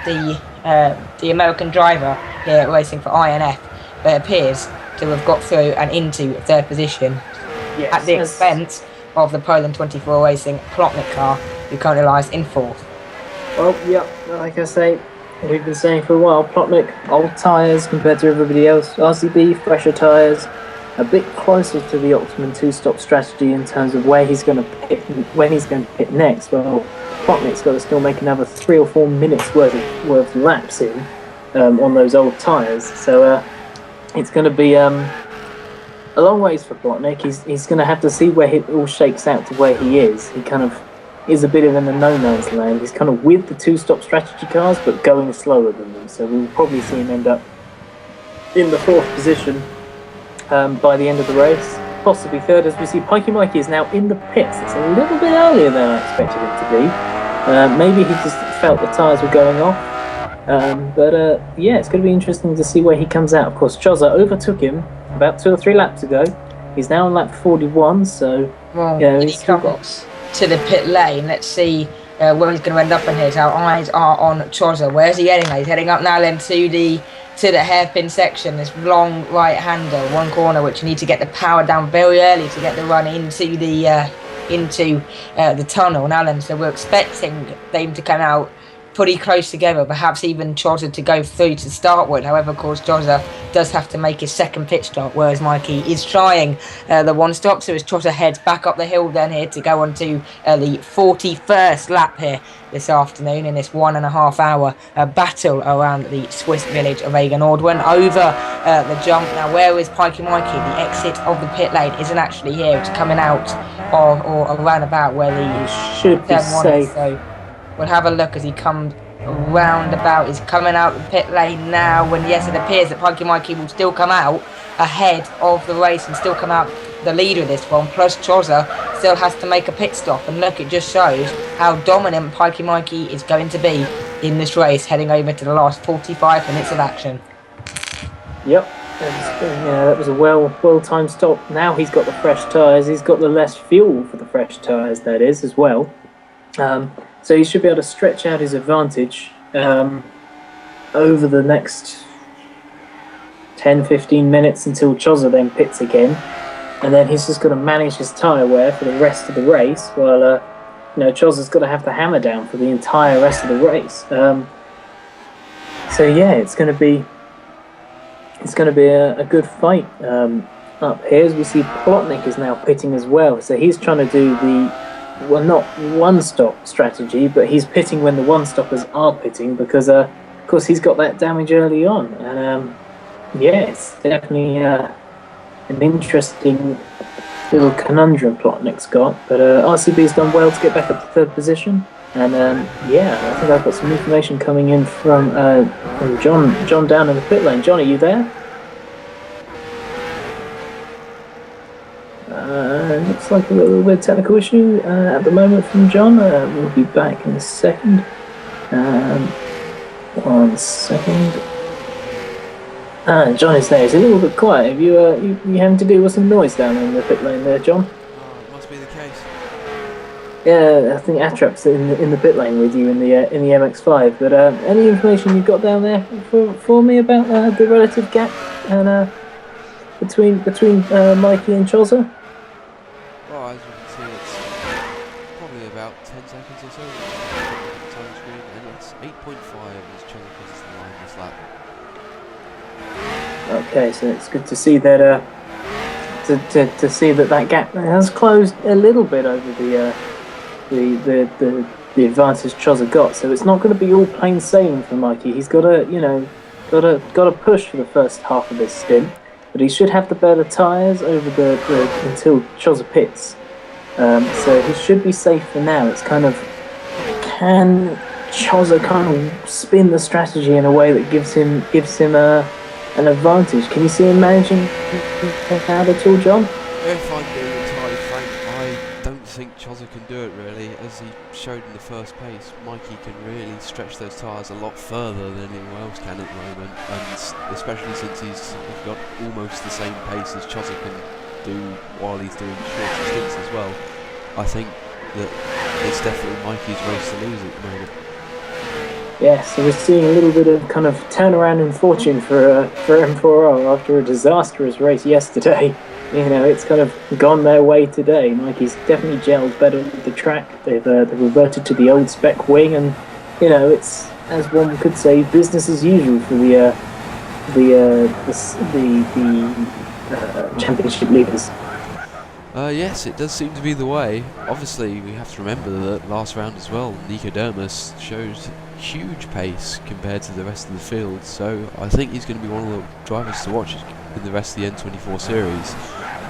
the American driver here racing for INF, but appears to have got through and into third position at the expense of the Poland 24 Racing Plotnik car, who currently lies in 4th. Well, yeah, like I say, we've been saying for a while, Plotnik, old tyres compared to everybody else. RCB, fresher tyres, a bit closer to the optimum two-stop strategy in terms of where he's going to pit, when he's going to pit next. Well, Plotnik's got to still make another 3 or 4 minutes worth of laps in on those old tyres. So it's going to be a long ways for Plotnik. He's going to have to see where it all shakes out to where he is. He kind of is a bit of in the no-man's land. He's kind of with the two-stop strategy cars, but going slower than them. So we'll probably see him end up in the 4th position by the end of the race, possibly 3rd, as we see Pikey Mikey is now in the pits. It's a little bit earlier than I expected him to be. Maybe he just felt the tyres were going off. But yeah, it's going to be interesting to see where he comes out. Of course, Chozza overtook him about 2 or 3 laps ago. He's now on lap 41, so he's comes to the pit lane. Let's see where he's going to end up in here. So our eyes are on Chozza. Where's he heading? He's heading up now then to the hairpin section, this long right-hander, one corner, which you need to get the power down very early to get the run into the tunnel now then. So we're expecting them to come out pretty close together, perhaps even Chozza to go through to start with. However, of course, Chozza does have to make his second pit stop, whereas Mikey is trying the one stop. So as Chozza heads back up the hill then here to go on to the 41st lap here this afternoon in this 1.5 hour battle around the Swiss village of Egan-Ordwin over the jump. Now, where is Pikey Mikey? The exit of the pit lane isn't actually here. It's coming out or around about where the should be safe. So we'll have a look as he comes round about. He's coming out the pit lane now, when yes, it appears that Pikey Mikey will still come out ahead of the race and still come out the leader of this one. Plus Chozza still has to make a pit stop, and look, it just shows how dominant Pikey Mikey is going to be in this race, heading over to the last 45 minutes of action. Yep. That was a well-timed stop. Now he's got the fresh tyres. He's got the less fuel for the fresh tyres, that is, as well. So he should be able to stretch out his advantage over the next 10-15 minutes until Chozza then pits again. And then he's just got to manage his tyre wear for the rest of the race, while Chozza's got to have the hammer down for the entire rest of the race. So yeah, it's going to be a good fight up here. As we see, Plotnik is now pitting as well, so he's trying to do not one-stop strategy, but he's pitting when the one-stoppers are pitting, because of course he's got that damage early on. And yeah, it's definitely an interesting little conundrum Plotnik's got, but RCB's done well to get back up to third position. And yeah, I think I've got some information coming in from John down in the pit lane. John, are you there? Looks like a little bit of technical issue at the moment from John. We'll be back in a second. 1 second. John is there. He's a little bit quiet. Have you having to deal with some noise down in the pit lane there, John? Oh, it must be the case. Yeah, I think Atrap's in the pit lane with you in the MX-5. But any information you've got down there for me about the relative gap and between Mikey and Chozza? Well, as you can see, it's probably about 10 seconds or so on the screen, and it's 8.5 as Chozza crosses the line this lap. Okay, so it's good to see that to see that gap has closed a little bit over the advantage Chozza got. So it's not going to be all plain sailing for Mikey. He's got to push for the first half of this stint, but he should have the better tyres over until Chozza pits. So he should be safe for now. It's kind of, can Chozza kind of spin the strategy in a way that gives him an advantage? Can you see him managing to out at all, John? If I'm being entirely frank, I don't think Chozza can do it really. As he showed in the first pace, Mikey can really stretch those tyres a lot further than anyone else can at the moment, and especially since he's got almost the same pace as Chozza can do while he's doing shorter stints as well. I think that it's definitely Mikey's race to lose at the moment. Yeah, so we're seeing a little bit of kind of turnaround in fortune for M4R after a disastrous race yesterday. It's kind of gone their way today. Mikey's definitely gelled better with the track. They've reverted to the old spec wing, and it's, as one could say, business as usual for the championship leaders. Yes, it does seem to be the way. Obviously, we have to remember that last round as well, Nicodemus showed huge pace compared to the rest of the field, so I think he's going to be one of the drivers to watch in the rest of the N24 series,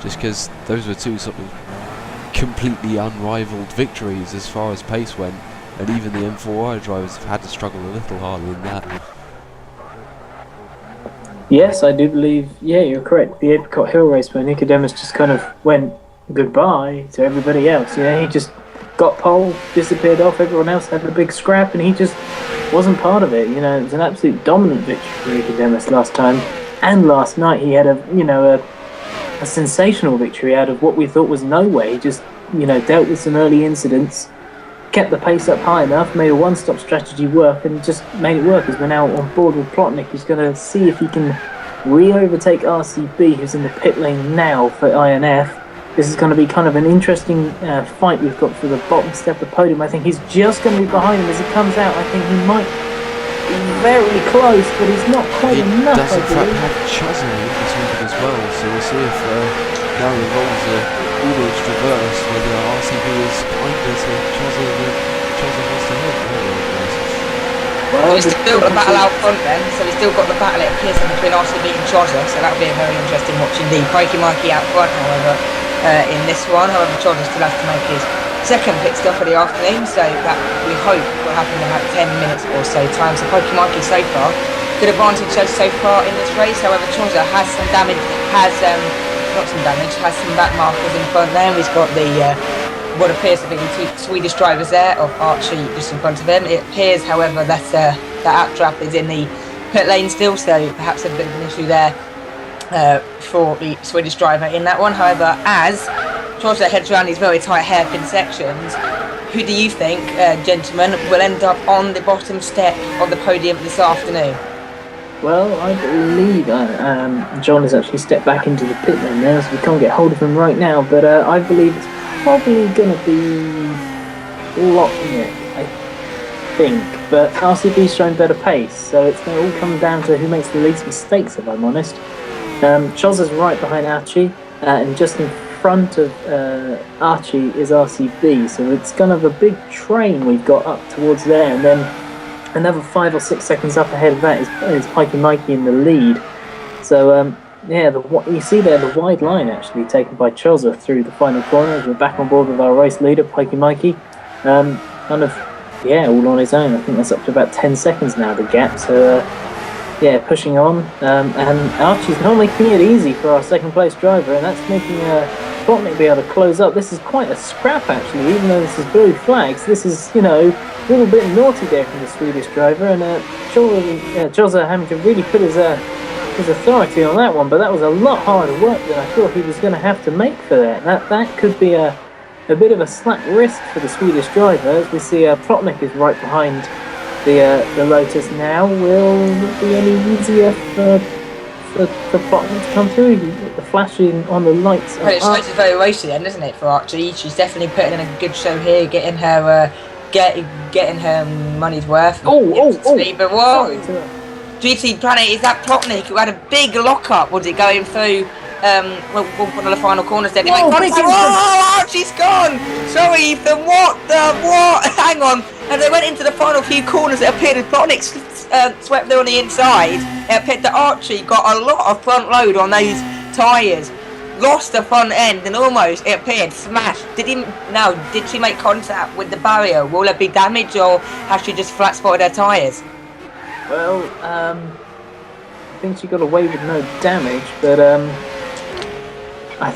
just because those were two sort of completely unrivaled victories as far as pace went, and even the M4I drivers have had to struggle a little harder than that. Yes, I do believe, yeah, you're correct. The Apricot Hill race where Nicodemus just kind of went goodbye to everybody else. He just got pole, disappeared off, everyone else had a big scrap, and he just wasn't part of it. It was an absolute dominant victory for Nicodemus last time, and last night he had a sensational victory out of what we thought was no way. He just dealt with some early incidents, kept the pace up high enough, made a one-stop strategy work, and just made it work. As we're now on board with Plotnik, he's going to see if he can re-overtake RCB, who's in the pit lane now for INF, this is going to be kind of an interesting fight we've got for the bottom step of the podium. I think he's just going to be behind him as he comes out. I think he might be very close, but he's not quite He enough. does in fact have Chuzza in between them as well, so we'll see if now the roles are almost reversed, whether RCB is kinder to Chuzza than Chuzza was to him. Well, he's still got the battle out front then, so he's still got the battle at Pearson between RCB and Chozza, so that'll be a very interesting watch indeed. Mikey out front, however, in this one. However, Chozza still has to make his second pit stop of the afternoon, so that we hope will happen in about 10 minutes or so time. So Mikey so far, good advantage so far in this race. However, Chozza has some damage, has some back markers in front there. He's got the what appears to be the two Swedish drivers there of Archie just in front of him. It appears, however, that that Outtrap is in the pit lane still, so perhaps a bit of an issue there for the Swedish driver in that one. However, as Chozza heads around these very tight hairpin sections, who do you think, gentlemen, will end up on the bottom step of the podium this afternoon? Well, I believe John has actually stepped back into the pit lane now, so we can't get hold of him right now, but I believe it's probably going to be Locknick, I think, but RCB's showing better pace, so it's going to all come down to who makes the least mistakes, if I'm honest. Chozza's right behind Archie, and just in front of Archie is RCB, so it's kind of a big train we've got up towards there, and then another 5 or 6 seconds up ahead of that is Pikey Mikey in the lead. So yeah, you see there the wide line actually taken by Chozza through the final corner as we're back on board with our race leader, Pikey Mikey. Kind of, yeah, all on his own. I think that's up to about 10 seconds now, the gap. So yeah, pushing on. And Archie's not making it easy for our second place driver, and that's making Botnick be able to close up. This is quite a scrap actually, even though this is blue flags. This is, you know, a little bit naughty there from the Swedish driver, and Chozza having to really put his authority on that one, but that was a lot harder work than I thought he was going to have to make for that. That could be a bit of a slack wrist for the Swedish driver. As we see, Plotnik is right behind the Lotus now. Will it be any easier for Plotnik to come through? The flashing on the lights. Well, it's race is very racy then, isn't it, for Archie? She's definitely putting in a good show here, getting her money's worth. Speed, but whoa! GT Planet, is that Plotnik who had a big lock-up? Was it going through one of the final corners there? Archie's gone! Sorry, Ethan, what? Hang on. And they went into the final few corners, it appeared as Plotnik swept through on the inside. It appeared that Archie got a lot of front load on those tyres. Lost the front end and almost, it appeared, smashed. Did she make contact with the barrier? Will there be damage, or has she just flat spotted her tyres? Well, I think she got away with no damage, but I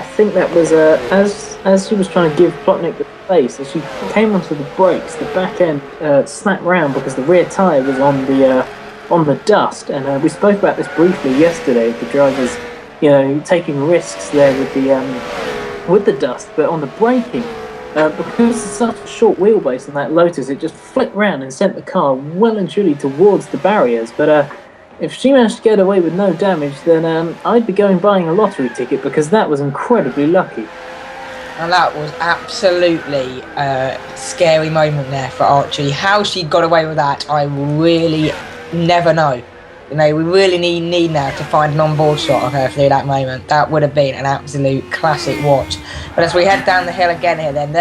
think that was as she was trying to give Plotnik the space, as she came onto the brakes, the back end snapped round because the rear tyre was on the dust, and we spoke about this briefly yesterday. The drivers, you know, taking risks there with the dust, but on the braking. Because it's such a short wheelbase on that Lotus, it just flicked round and sent the car well and truly towards the barriers. But if she managed to get away with no damage, then I'd be buying a lottery ticket, because that was incredibly lucky. And that was absolutely a scary moment there for Archie. How she got away with that, I really never know. You know, we really need now to find an on-board shot of her through that moment. That would have been an absolute classic watch. But as we head down the hill again here, then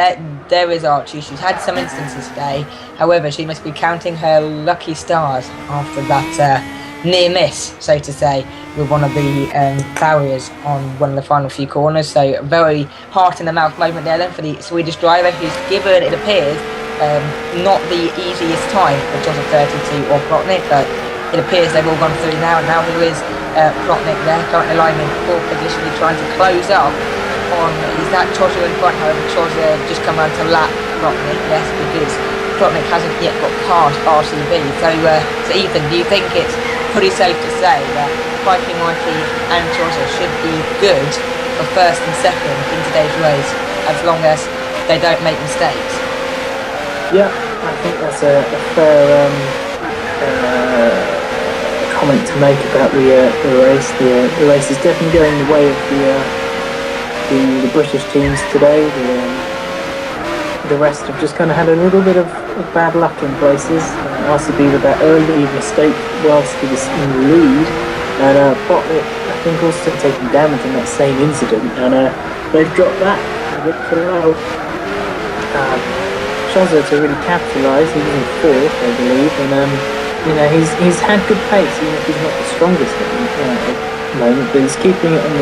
there is Archie. She's had some instances today. However, she must be counting her lucky stars after that near miss, so to say, with one of the barriers on one of the final few corners. So a very heart in the mouth moment there then for the Swedish driver, who's given, it appears, not the easiest time for Chozza 32 or Plotnik, but it appears they've all gone through now, and now there is Plotnik there, currently lying in fourth position, trying to close up on, is that Chozza in front? However, Chozza just come around to lap Plotnik, yes, because Plotnik hasn't yet got past RCB. So Ethan, do you think it's pretty safe to say that Pikey Mikey and Chozza should be good for first and second in today's race, as long as they don't make mistakes? Yeah, I think that's a fair comment to make about the race. The race is definitely going the way of the British teams today. The rest have just kind of had a little bit of bad luck in places. RCB with that early mistake whilst he was in the lead, and Botnick, I think, also taking damage in that same incident, and they've dropped that a bit to allow Chozza to really capitalise. He was in fourth, I believe, and he's had good pace, even if he's not the strongest at the moment, but he's keeping it on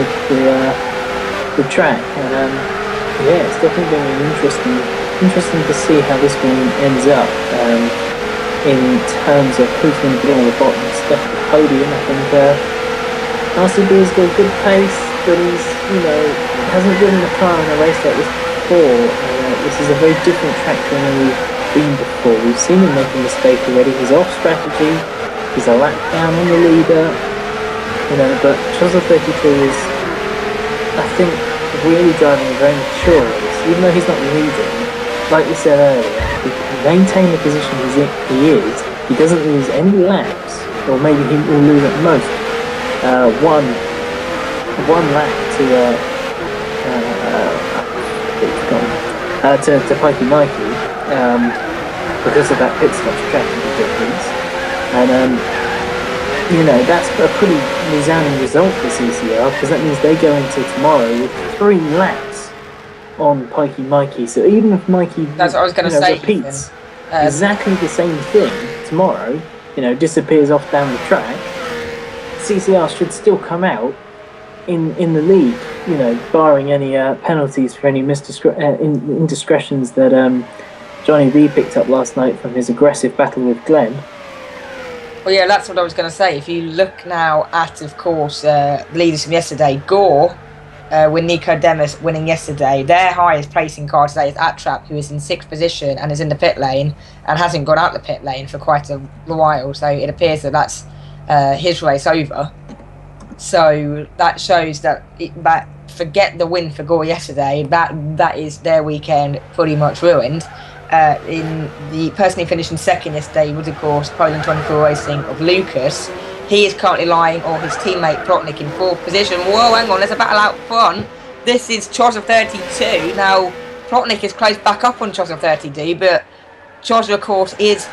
the track, and it's definitely going to be interesting to see how this one ends up in terms of who's going to be on the bottom step of the podium. I think RCB's got a good pace, but he's hasn't driven a car in a race like this before. This is a very different track to when we've been before. We've seen him make a mistake already. He's off strategy. He's a lap down on the leader. But Chozza 32 is, I think, really driving a very mature race, even though he's not leading. Like we said earlier, he can maintain the position he is. He doesn't lose any laps, or maybe he will lose at most one lap to Pikey Mikey because of that pit stop strategy difference, and that's a pretty resounding result for CCR, because that means they go into tomorrow with 3 laps on Pikey Mikey. So even if Mikey that's what I was going to say, repeats exactly the same thing tomorrow, disappears off down the track, CCR should still come out in the lead, barring any penalties for any indiscretions that Johnny B picked up last night from his aggressive battle with Glenn. Well, yeah, that's what I was going to say. If you look now at, of course, the leaders from yesterday, Gore, with Nico Demas winning yesterday, their highest placing car today is Atrap, who is in 6th position and is in the pit lane and hasn't got out the pit lane for quite a while. So it appears that that's his race over. So that shows that forget the win for Gore yesterday, that is their weekend pretty much ruined. In the person who finished in 2nd yesterday was, of course, Poland 24 Racing of Lucas. He is currently lying on his teammate Plotnik in 4th position. Whoa, hang on, there's a battle out front. This is Chozza 32. Now, Plotnik is close back up on Chozza 32, but Chozza, of course, is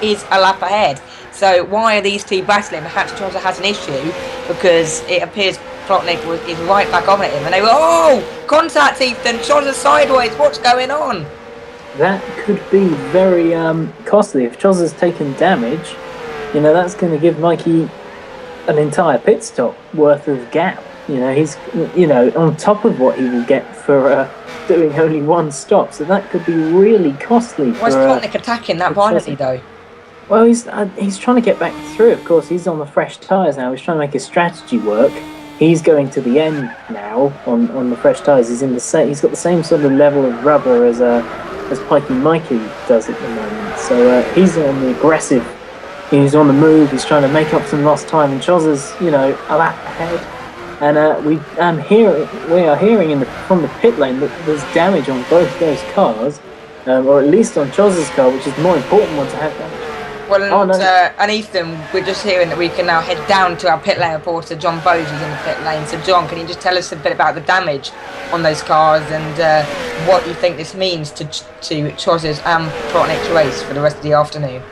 a lap ahead. So why are these two battling? Perhaps Chozza has an issue, because it appears Plotnik is right back on at him. And they were, contact, Ethan, Chozza's sideways, what's going on? That could be very costly. If Chozza's taken damage, that's going to give Mikey an entire pit stop worth of gap. He's on top of what he will get for doing only 1 stop. So that could be really costly. Why is Plotnik attacking that violently though? Well, he's trying to get back through. Of course, he's on the fresh tyres now. He's trying to make his strategy work. He's going to the end now on the fresh tyres. He's got the same sort of level of rubber as Pikey Mikey does at the moment. So he's on the aggressive. He's on the move. He's trying to make up some lost time. And Chozza's, a lap ahead. And we are hearing from the pit lane that there's damage on both those cars, or at least on Chozza's car, which is the more important one to have damage. Well, and Ethan, we're just hearing that we can now head down to our pit lane reporter, John Bowes, who's in the pit lane. So, John, can you just tell us a bit about the damage on those cars and what you think this means to Chozza's and Plotnik's race for the rest of the afternoon?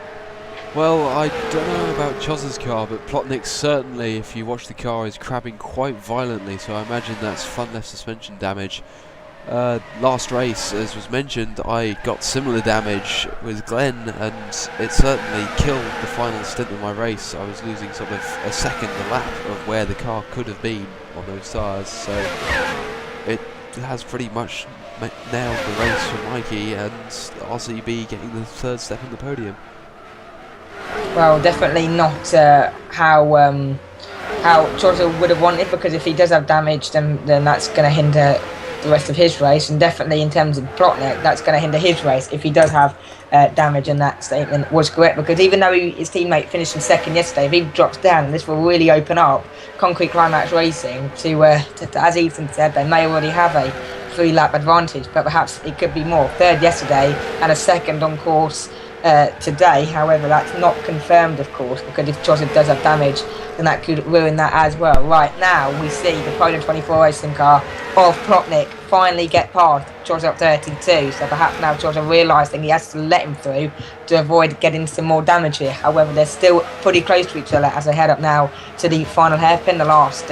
Well, I don't know about Chozza's car, but Plotnik certainly, if you watch the car, is crabbing quite violently, so I imagine that's front left suspension damage. Last race, as was mentioned, I got similar damage with Glenn, and it certainly killed the final stint of my race. I was losing sort of a second a lap of where the car could have been on those tyres, so it has pretty much nailed the race for Mikey and RCB getting the 3rd step on the podium. Well, definitely not how Chozza would have wanted, because if he does have damage, then that's going to hinder the rest of his race, and definitely in terms of Plotnik, that's going to hinder his race if he does have damage. And that statement was correct, because even though his teammate finished in 2nd yesterday, if he drops down, this will really open up Concrete Climax Racing to as Ethan said, they may already have a 3-lap advantage, but perhaps it could be more. 3rd yesterday and a 2nd on course today. However, that's not confirmed, of course, because if Chozza does have damage, then that could ruin that as well. Right now, we see the Poland 24 racing car of Plotnik finally get past Chozza up 32. So perhaps now Chozza realising he has to let him through to avoid getting some more damage here. However, they're still pretty close to each other as they head up now to the final hairpin, the last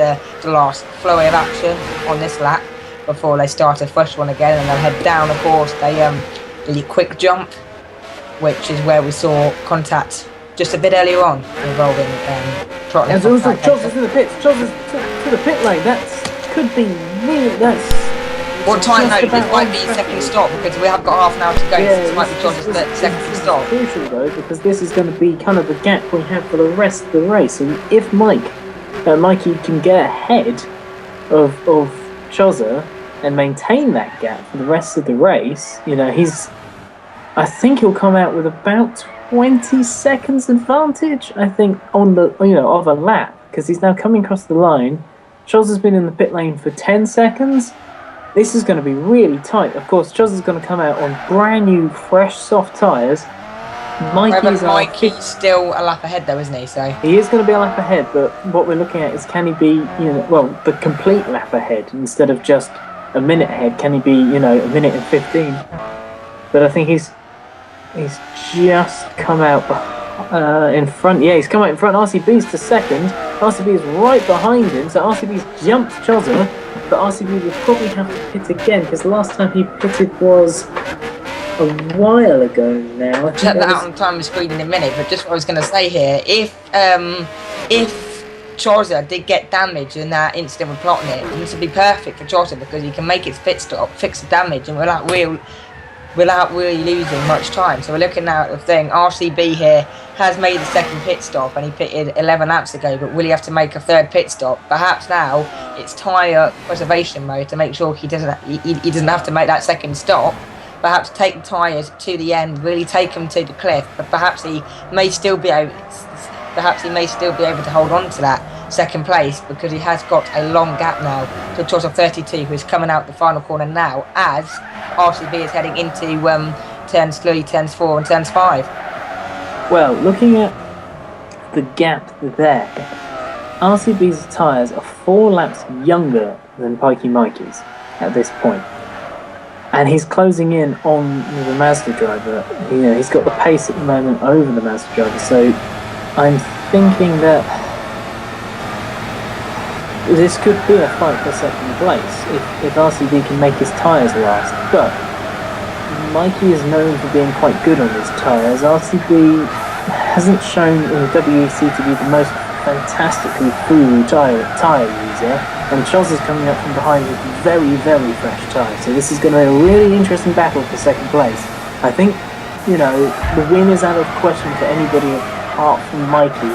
flurry of action on this lap before they start a fresh one again, and they'll head down, of course, the quick jump, which is where we saw contact just a bit earlier on involving Plotnik. And also, Chozza's in the pits. Chozza's to the pit lane. That could be really. That's. What time though? This might be second stop because we have got half an hour to go. Yeah, so this might be Chozza's second stop. Crucial though, because this is going to be kind of the gap we have for the rest of the race. And if Mikey can get ahead of Chozza and maintain that gap for the rest of the race, I think he'll come out with about 20 seconds advantage, I think, on the of a lap, because he's now coming across the line. Chozza's been in the pit lane for 10 seconds. This is going to be really tight. Of course, Chozza's going to come out on brand new, fresh, soft tyres. Mikey's still a lap ahead though, isn't he? So he is going to be a lap ahead, but what we're looking at is, can he be, the complete lap ahead instead of just a minute ahead? Can he be, a minute and 15? But I think he's just come out in front. Yeah, he's come out in front. RCB's to second. RCB is right behind him, so RCB's jumped Chozza, but RCB will probably have to pit again, because the last time he pitted was a while ago now. Check that out on time of screen in a minute, but just what I was going to say here, if Chozza did get damage in that incident with Plotnik, this would be perfect for Chozza because he can make his pit stop, fix the damage, and without really losing much time. So we're looking now at the thing. RCB here has made the second pit stop and he pitted 11 laps ago, but will he have to make a third pit stop? Perhaps now it's tyre preservation mode to make sure he doesn't have to make that second stop. Perhaps take the tyres to the end, really take them to the cliff, but perhaps he may still be able to hold on to that second place because he has got a long gap now to Chozza 32, who is coming out the final corner now as RCB is heading into turns 3, turns 4 and turns 5. Well, looking at the gap there, RCB's tyres are 4 laps younger than Pikey Mikey's at this point. And he's closing in on the Mazda driver. He's got the pace at the moment over the Mazda driver, so I'm thinking that this could be a fight for second place if RCB can make his tyres last. But Mikey is known for being quite good on his tyres. RCB hasn't shown in the WEC to be the most fantastically through tyre user, and Chozza's coming up from behind with very, very fresh tyres. So this is going to be a really interesting battle for second place. I think, the win is out of question for anybody apart from Mikey,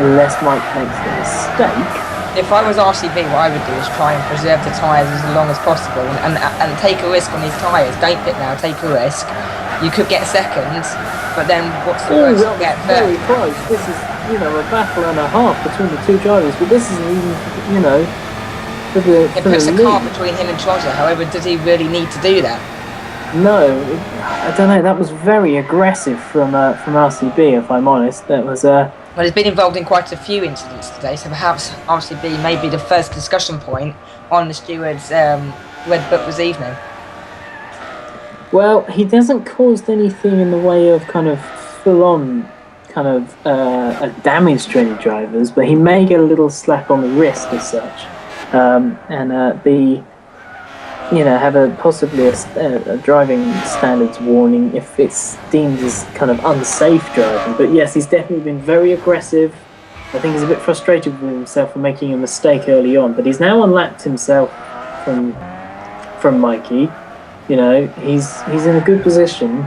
unless Mike makes a mistake. If I was RCB, what I would do is try and preserve the tyres as long as possible and take a risk on these tyres. Don't pit now, take a risk. You could get second, but then what's the worst you get third? Very close. This is, a battle and a half between the two drivers, but this isn't even, It puts a car between him and Chozza. However, does he really need to do that? No, I don't know. That was very aggressive from RCB, if I'm honest. That was Well, he's been involved in quite a few incidents today, so perhaps RCB may be the first discussion point on the stewards' Red Book this evening. Well, he hasn't caused anything in the way of kind of full-on a damage to any drivers, but he may get a little slap on the wrist as such, and have possibly a driving standards warning if it's deemed as kind of unsafe driving. But yes, he's definitely been very aggressive. I think he's a bit frustrated with himself for making a mistake early on, but he's now unlapped himself from Mikey. He's in a good position.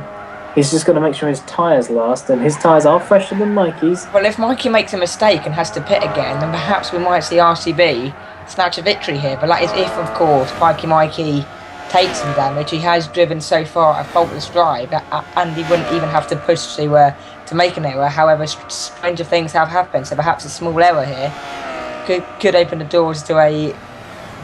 He's just got to make sure his tyres last, and his tyres are fresher than Mikey's. Well, if Mikey makes a mistake and has to pit again, then perhaps we might see RCB snatch a victory here. But that is if, of course, Mikey takes some damage. He has driven so far a faultless drive, and he wouldn't even have to push to make an error. However, stranger things have happened, so perhaps a small error here could open the doors to a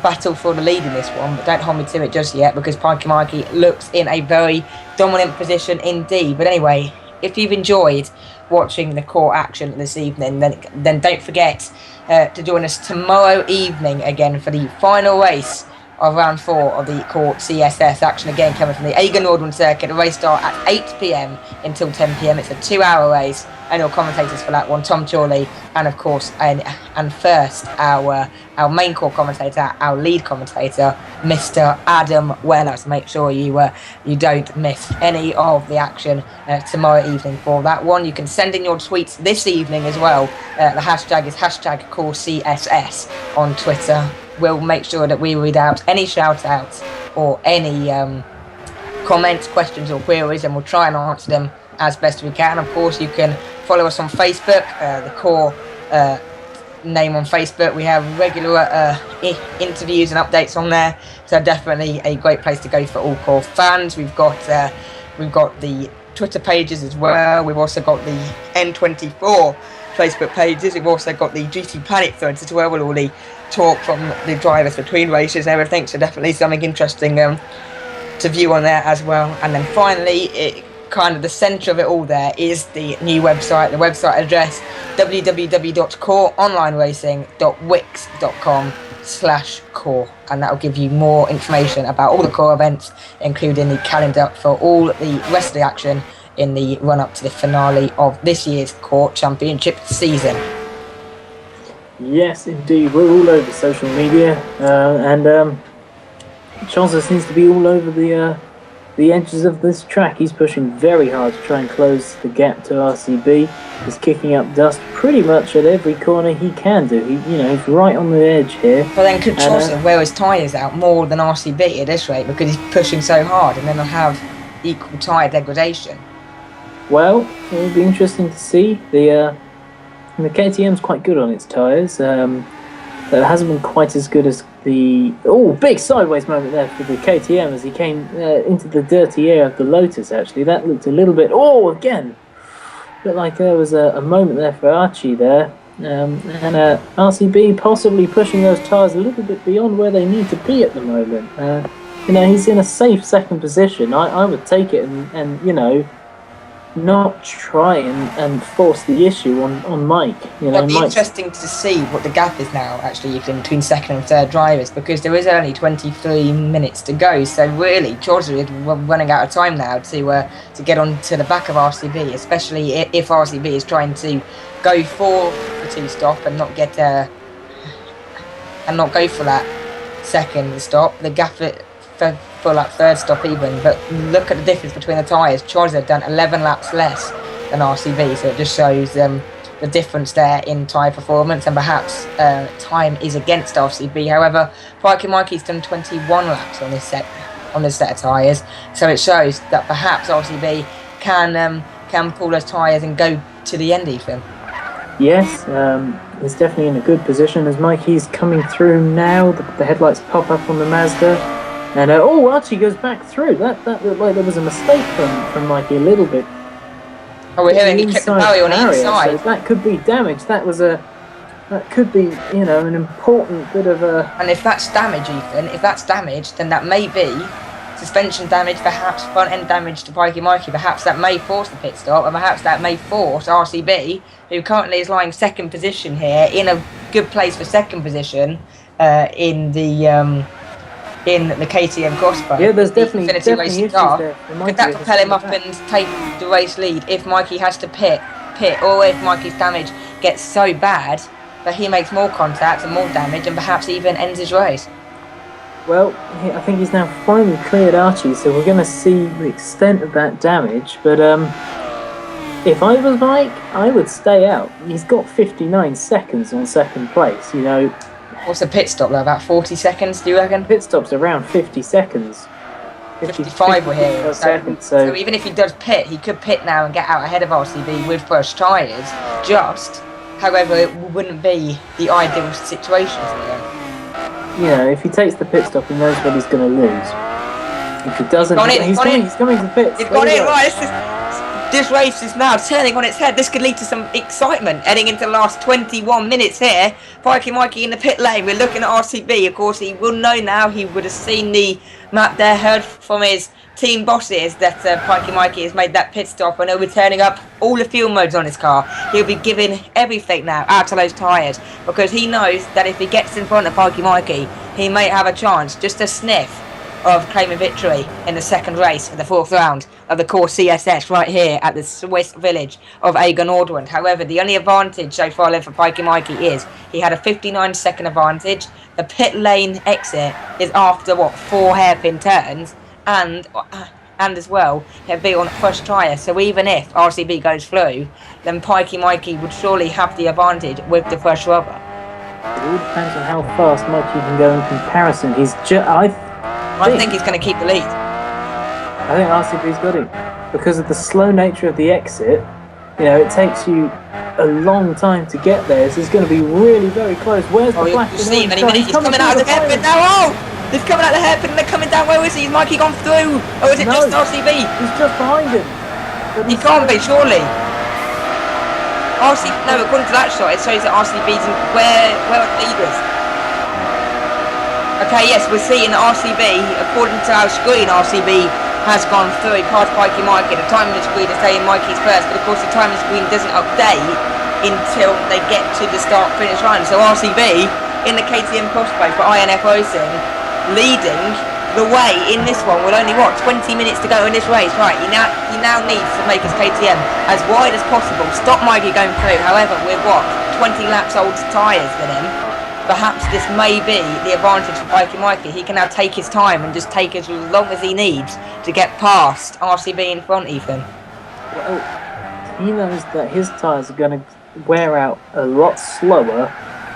battle for the lead in this one, but don't hold me to it just yet because Mikey looks in a very dominant position indeed. But anyway, you've enjoyed watching the core action this evening, then don't forget to join us tomorrow evening again for the final race of round 4 of the core CSS action, again coming from the Eiger Nordrun circuit. The race start at 8 p.m. until 10 p.m. It's a 2-hour race, and your commentators for that one, Tom Chorley, and of course, and first our main core commentator, our lead commentator, Mr. Adam Weller. So make sure you don't miss any of the action tomorrow evening for that one. You can send in your tweets this evening as well. The hashtag is #CoreCSS on Twitter. We'll make sure that we read out any shout-outs or any comments, questions or queries, and we'll try and answer them as best we can. Of course, you can follow us on Facebook, the core name on Facebook. We have regular interviews and updates on there, so definitely a great place to go for all core fans. We've got the Twitter pages as well. We've also got the N24 Facebook pages. We've also got the GT Planet threads as well, with all the talk from the drivers between races and everything, so definitely something interesting to view on there as well. And then finally, kind of the centre of it all there is the new website. The website address, www.coreonlineracing.wix.com/core, and that will give you more information about all the core events, including the calendar for all the rest of the action in the run-up to the finale of this year's core championship season. Yes, indeed. We're all over social media, and Chaucer seems to be all over the edges of this track. He's pushing very hard to try and close the gap to RCB. He's kicking up dust pretty much at every corner he can do. He's right on the edge here. But then could Chaucer wear his tyres out more than RCB at this rate, because he's pushing so hard, and then they'll have equal tyre degradation? Well, it'll be interesting to see. The KTM's quite good on its tyres. It hasn't been quite as good as the... Oh, big sideways moment there for the KTM as he came into the dirty air of the Lotus, actually. That looked a little bit... Oh, again! Looked like there was a moment there for Archie there. And RCB possibly pushing those tyres a little bit beyond where they need to be at the moment. He's in a safe second position. I would take it and not try and force the issue on Mike. It'll be interesting to see what the gap is now, actually, between second and third drivers, because there is only 23 minutes to go. So really, Chaucer is running out of time now to get on to the back of RCB, especially if RCB is trying to go for the two-stop and not get go for that second stop. The gap for that third stop even, but look at the difference between the tyres. Chaucer have done 11 laps less than RCB, so it just shows the difference there in tyre performance, and perhaps time is against RCB. However, Pikey Mikey's done 21 laps on this set of tyres, so it shows that perhaps RCB can pull those tyres and go to the end, Ethan. Yes, he's definitely in a good position as Mikey's coming through now. The headlights pop up on the Mazda. And Archie goes back through. That looked like there was a mistake from Mikey a little bit. Oh, we're hearing he kept the barrier on each side. So that could be damage. That could be an important bit of a. And if that's damage, Ethan, then that may be suspension damage, perhaps front end damage to Pikey Mikey. Perhaps that may force the pit stop, and perhaps that may force RCB, who currently is lying second position here, in a good place for second position in the KTM crossbar. Yeah, there's definitely issues car. there. Could that propel him up and take the race lead if Mikey has to pit, or if Mikey's damage gets so bad that he makes more contact and more damage and perhaps even ends his race? Well, I think he's now finally cleared Archie, so we're going to see the extent of that damage. But if I was Mike, I would stay out. He's got 59 seconds on second place, What's the pit stop though? About 40 seconds, do you reckon? Pit stop's around 50 seconds. 55 we're here. So even if he does pit, he could pit now and get out ahead of RCB with fresh tyres. However, it wouldn't be the ideal situation for him. If he takes the pit stop, he knows what he's going to lose. If he doesn't, he's coming to pits. He's got it, right. this race is now turning on its head. This could lead to some excitement heading into the last 21 minutes here. Pikey Mikey in the pit lane. We're looking at RCB. Of course, he will know now. He would have seen the map there, heard from his team bosses that Pikey Mikey has made that pit stop, and he'll be turning up all the fuel modes on his car. He'll be giving everything now out of those tyres, because he knows that if he gets in front of Pikey Mikey, he may have a chance, just a sniff, of claiming victory in the second race of the fourth round of the core CSS right here at the Swiss village of Eger Nordwand. However, the only advantage so far left for Pikey Mikey is he had a 59-second advantage. The pit lane exit is after, 4 hairpin turns, and as well, he'll be on a fresh tyre. So even if RCB goes through, then Pikey Mikey would surely have the advantage with the fresh rubber. It all depends on how fast Mikey can go in comparison. I think he's going to keep the lead. I think RCB's got it. Because of the slow nature of the exit, it takes you a long time to get there. So it's going to be really very close. Where's the black? You'll see him any minute. He's coming out of the hairpin now. Oh! He's coming out of the hairpin and they're coming down. Where is he? Is Mikey gone through? Or is it just RCB? He's just behind him. He can't be, surely. No, according to that shot, it shows that RCB's where are the leaders? Okay, yes, we're seeing RCB, according to our screen, RCB has gone through past Pikey Mikey. The timing screen is saying Mikey's first, but of course the timing screen doesn't update until they get to the start-finish line. So RCB, in the KTM Plus space for INF Racing, leading the way in this one with only, 20 minutes to go in this race. Right, he now needs to make his KTM as wide as possible, stop Mikey going through. However, with 20 laps old tyres than him, perhaps this may be the advantage for Pikey Mikey. He can now take his time and just take as long as he needs to get past RCB in front, Ethan. Well, he knows that his tyres are going to wear out a lot slower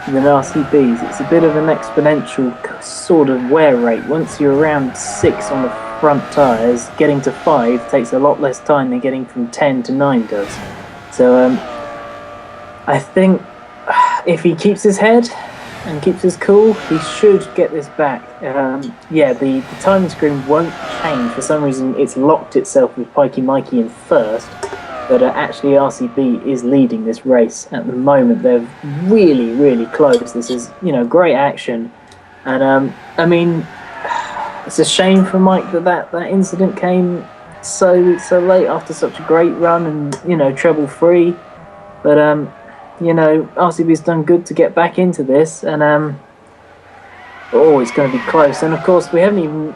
than RCB's. It's a bit of an exponential sort of wear rate. Once you're around 6 on the front tyres, getting to 5 takes a lot less time than getting from 10 to 9 does. So I think if he keeps his head and keeps his cool, he should get this back. The timing screen won't change. For some reason, it's locked itself with Pikey Mikey in first, but actually RCB is leading this race at the moment. They're really, really close. This is, great action. And, it's a shame for Mike that incident came so late after such a great run and, trouble-free. But, RCB's done good to get back into this, and it's going to be close. And of course, we haven't even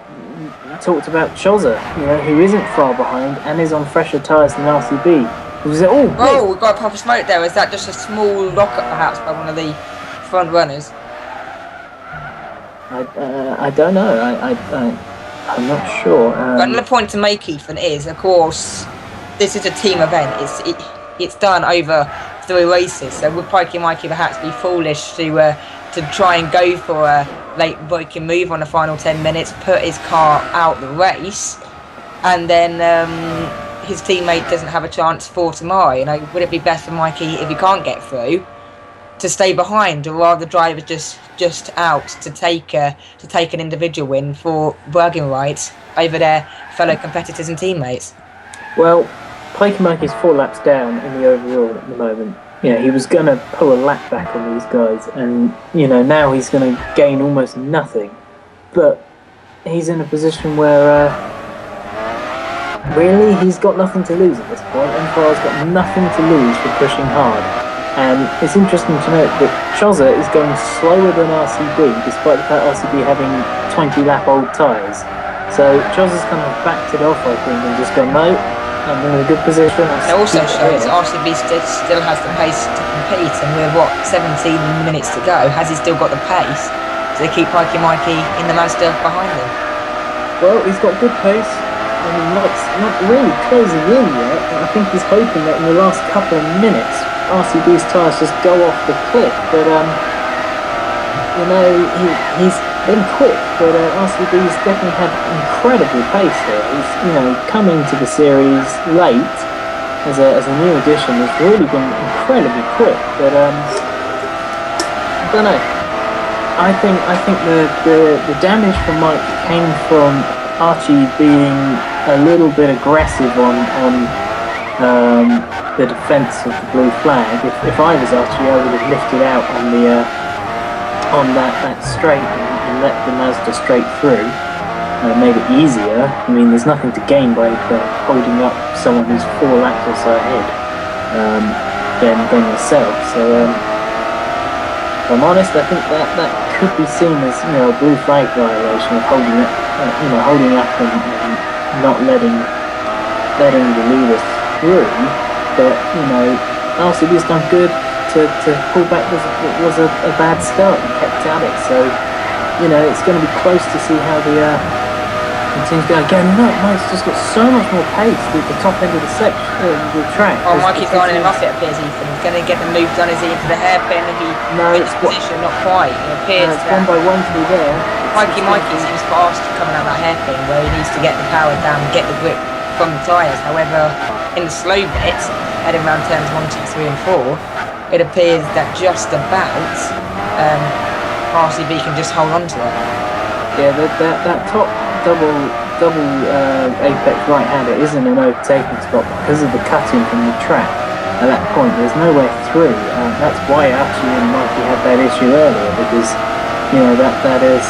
talked about Chozza, who isn't far behind and is on fresher tyres than RCB. We've got a puff of smoke there. Is that just a small lock-up perhaps by one of the front runners? I don't know. I'm not sure. But another point to make, Ethan, is of course this is a team event. It's done over 3 races, so would Pikey Mikey perhaps be foolish to try and go for a late breaking move on the final 10 minutes, put his car out the race, and then his teammate doesn't have a chance for tomorrow? Would it be best for Mikey, if he can't get through, to stay behind, or are the drivers just out to take an individual win for bragging rights over their fellow competitors and teammates? Well, Pikey Mikey's 4 laps down in the overall at the moment. He was going to pull a lap back on these guys, and, now he's going to gain almost nothing. But he's in a position where, really, he's got nothing to lose at this point. Empire's got nothing to lose for pushing hard. And it's interesting to note that Chozza is going slower than RCB, despite the fact RCB having 20-lap-old tyres. So Chozza's kind of backed it off, I think, and just gone, no, I'm in a good position. It also shows RCB still has the pace to compete, and with 17 minutes to go, has he still got the pace to keep Pikey Mikey in the Mazda behind him? Well, he's got good pace. Not really closing in yet. I think he's hoping that in the last couple of minutes, RCB's tyres just go off the cliff. But he's been quick, but RCB's definitely had incredible pace here. He's coming to the series late as a new addition. Has really been incredibly quick. But I don't know. I think the damage from Mike came from Archie being a little bit aggressive on the defence of the blue flag. If I was Archie, I would have lifted out on the on that straight and let the Mazda straight through. Made it easier. I mean, there's nothing to gain by holding up someone who's 4 laps or so ahead than yourself. So, if I'm honest, I think that could be seen as a blue flag violation of holding up and not letting the leader through. But RCB's done good to pull back. Was a bad start and kept at it. So it's going to be close to see how the continues going. Again, look, Mike's just got so much more pace at the top end of the track. Oh, Mikey's going in him off, it appears, Ethan. He's going to get the move done. Is he into the hairpin? No, it's position, not quite. It appears it's 1 by 1 through there. Mikey seems fast coming out that hairpin where he needs to get the power down and get the grip from the tyres. However, in the slow bits, heading around turns 1, 2, 3 and 4, it appears that just about RCB can just hold on to it. Yeah, that top double apex right-hander isn't an overtaking spot because of the cutting from the track. At that point, there's nowhere through. That's why Archie and Mikey had that issue earlier, because that is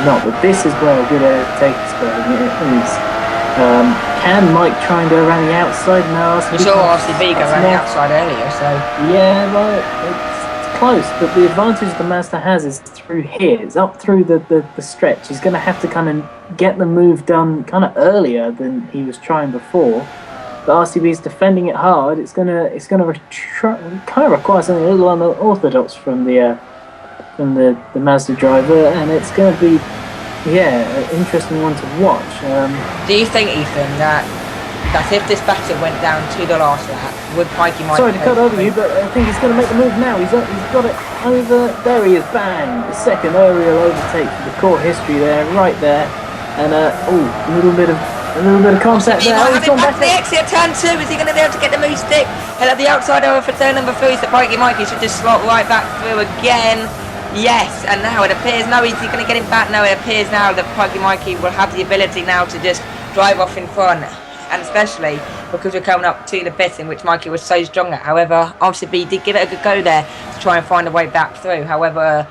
not. But this is where a good overtaking spot is. Can Mike try and go around the outside? No, we saw RCB go around the outside earlier, so yeah, well, it's close. But the advantage the Mazda has is through here. It's up through the stretch. He's going to have to kind of get the move done kind of earlier than he was trying before. But RCB is defending it hard. It's gonna kind of require something a little unorthodox from the Mazda driver, and it's going to be an interesting one to watch. Do you think, Ethan, that if this battle went down to the last lap, would Mikey Sorry to cut over you, but I think he's going to make the move now. He's got it over. There he is, bang! The second aerial overtake for the core history there, right there. And a little bit of contact there. He's gone back to the exit turn 2. Is he going to be able to get the move stick? And at the outside over for turn number 3, so Mikey should just slot right back through again. Yes, and now it appears, is he going to get him back? No, it appears now that Mikey will have the ability now to just drive off in front. And especially because we're coming up to the bit in which Mikey was so strong at. However, RCB did give it a good go there to try and find a way back through. However,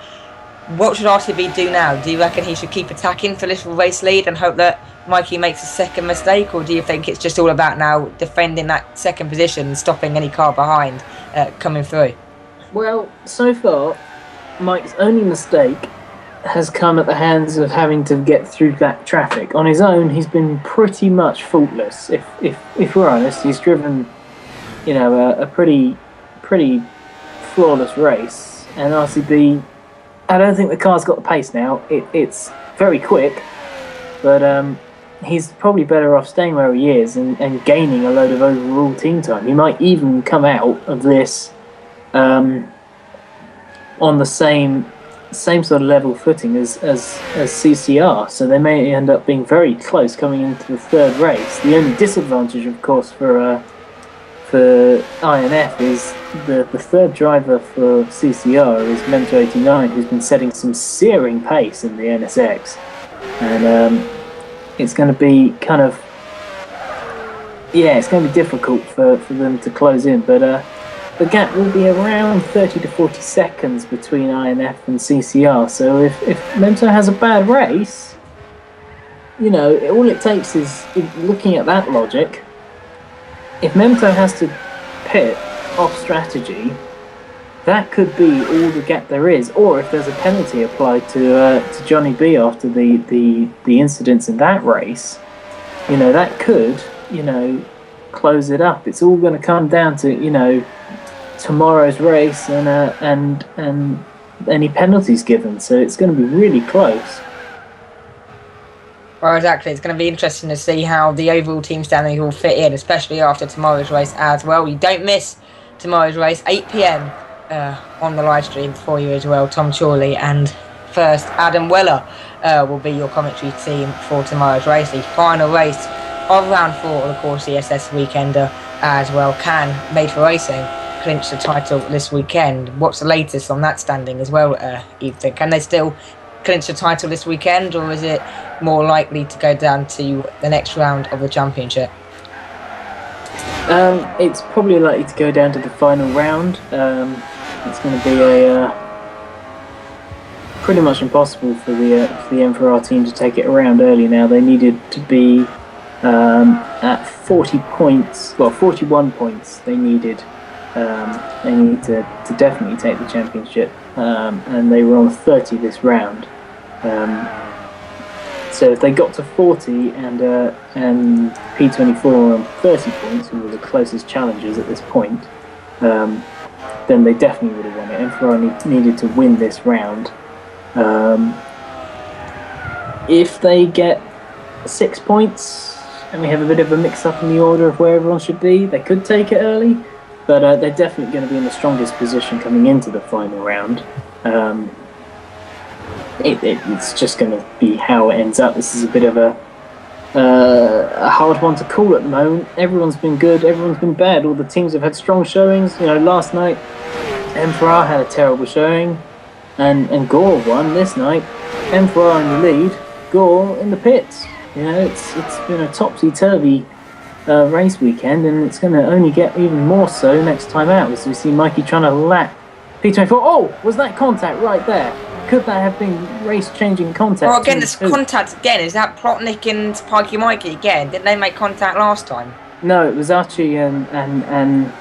what should RCB do now? Do you reckon he should keep attacking for this race lead and hope that Mikey makes a second mistake? Or do you think it's just all about now defending that second position and stopping any car behind coming through? Well, so far, Mike's only mistake has come at the hands of having to get through that traffic. On his own, he's been pretty much faultless. If we're honest, he's driven, a pretty flawless race. And RCB, I don't think the car's got the pace now. It's very quick, but he's probably better off staying where he is and gaining a load of overall team time. He might even come out of this on the same sort of level footing as CCR, so they may end up being very close coming into the third race. The only disadvantage, of course, for INF is the third driver for CCR is Mentor89, who's been setting some searing pace in the NSX, and it's going to be it's going to be difficult for them to close in, but the gap will be around 30 to 40 seconds between INF and CCR. So if Mentor has a bad race, all it takes is, looking at that logic, if Mentor has to pit off strategy, that could be all the gap there is. Or if there's a penalty applied to Johnny B after the incidents in that race, that could, close it up. It's all going to come down to, tomorrow's race and any penalties given, so it's going to be really close. Well, exactly. It's going to be interesting to see how the overall team standing will fit in, especially after tomorrow's race as well. You don't miss tomorrow's race, 8 p.m. On the live stream for you as well. Tom Chorley and first Adam Weller will be your commentary team for tomorrow's race, the final race of round 4 of the Core CSS Weekender as well. Can Made for Racing clinch the title this weekend? What's the latest on that standing as well, Ethan? Can they still clinch the title this weekend, or is it more likely to go down to the next round of the championship? It's probably likely to go down to the final round. It's going to be a pretty much impossible for the M4R team to take it around early now. They needed to be at 40 points, well, 41 points they needed. They need to definitely take the championship, and they were on 30 this round. So if they got to 40 and P24 were on 30 points, who were the closest challengers at this point, then they definitely would have won it. M4R needed to win this round. If they get 6 points and we have a bit of a mix-up in the order of where everyone should be, they could take it early, but they're definitely going to be in the strongest position coming into the final round. It's just going to be how it ends up. This is a bit of a hard one to call at the moment. Everyone's been good, everyone's been bad. All the teams have had strong showings. You know, last night M4R had a terrible showing, and Gore won this night. M4R in the lead, Gore in the pits. You know, it's been a topsy-turvy race weekend, and it's going to only get even more so next time out, as we see Mikey trying to lap P24. Oh, was that contact right there? Could that have been race-changing contact? Well, again, this contact again. Is that Plotnik and Pikey Mikey again? Didn't they make contact last time? No, it was Archie and Archie.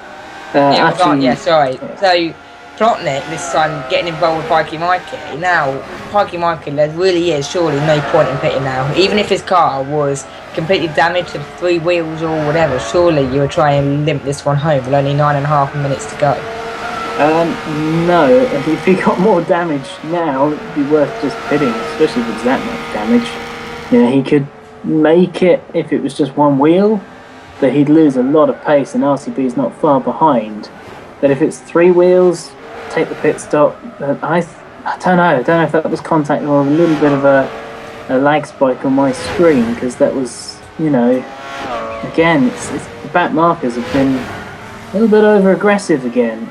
Yeah, sorry. Yeah. So Plotnik this time getting involved with Pikey Mikey. Now, Pikey Mikey, there really is surely no point in pitting now. Even if his car was completely damaged to the 3 wheels or whatever, surely you would try and limp this one home with only 9.5 minutes to go. No, if he got more damage now, it'd be worth just pitting, especially if it's that much damage. You know, he could make it if it was just one wheel, but he'd lose a lot of pace, and RCB is not far behind. But if it's 3 wheels, take the pit stop. I don't know. I don't know if that was contact or a little bit of a lag spike on my screen, because that was, you know, again, the back markers have been a little bit over aggressive again.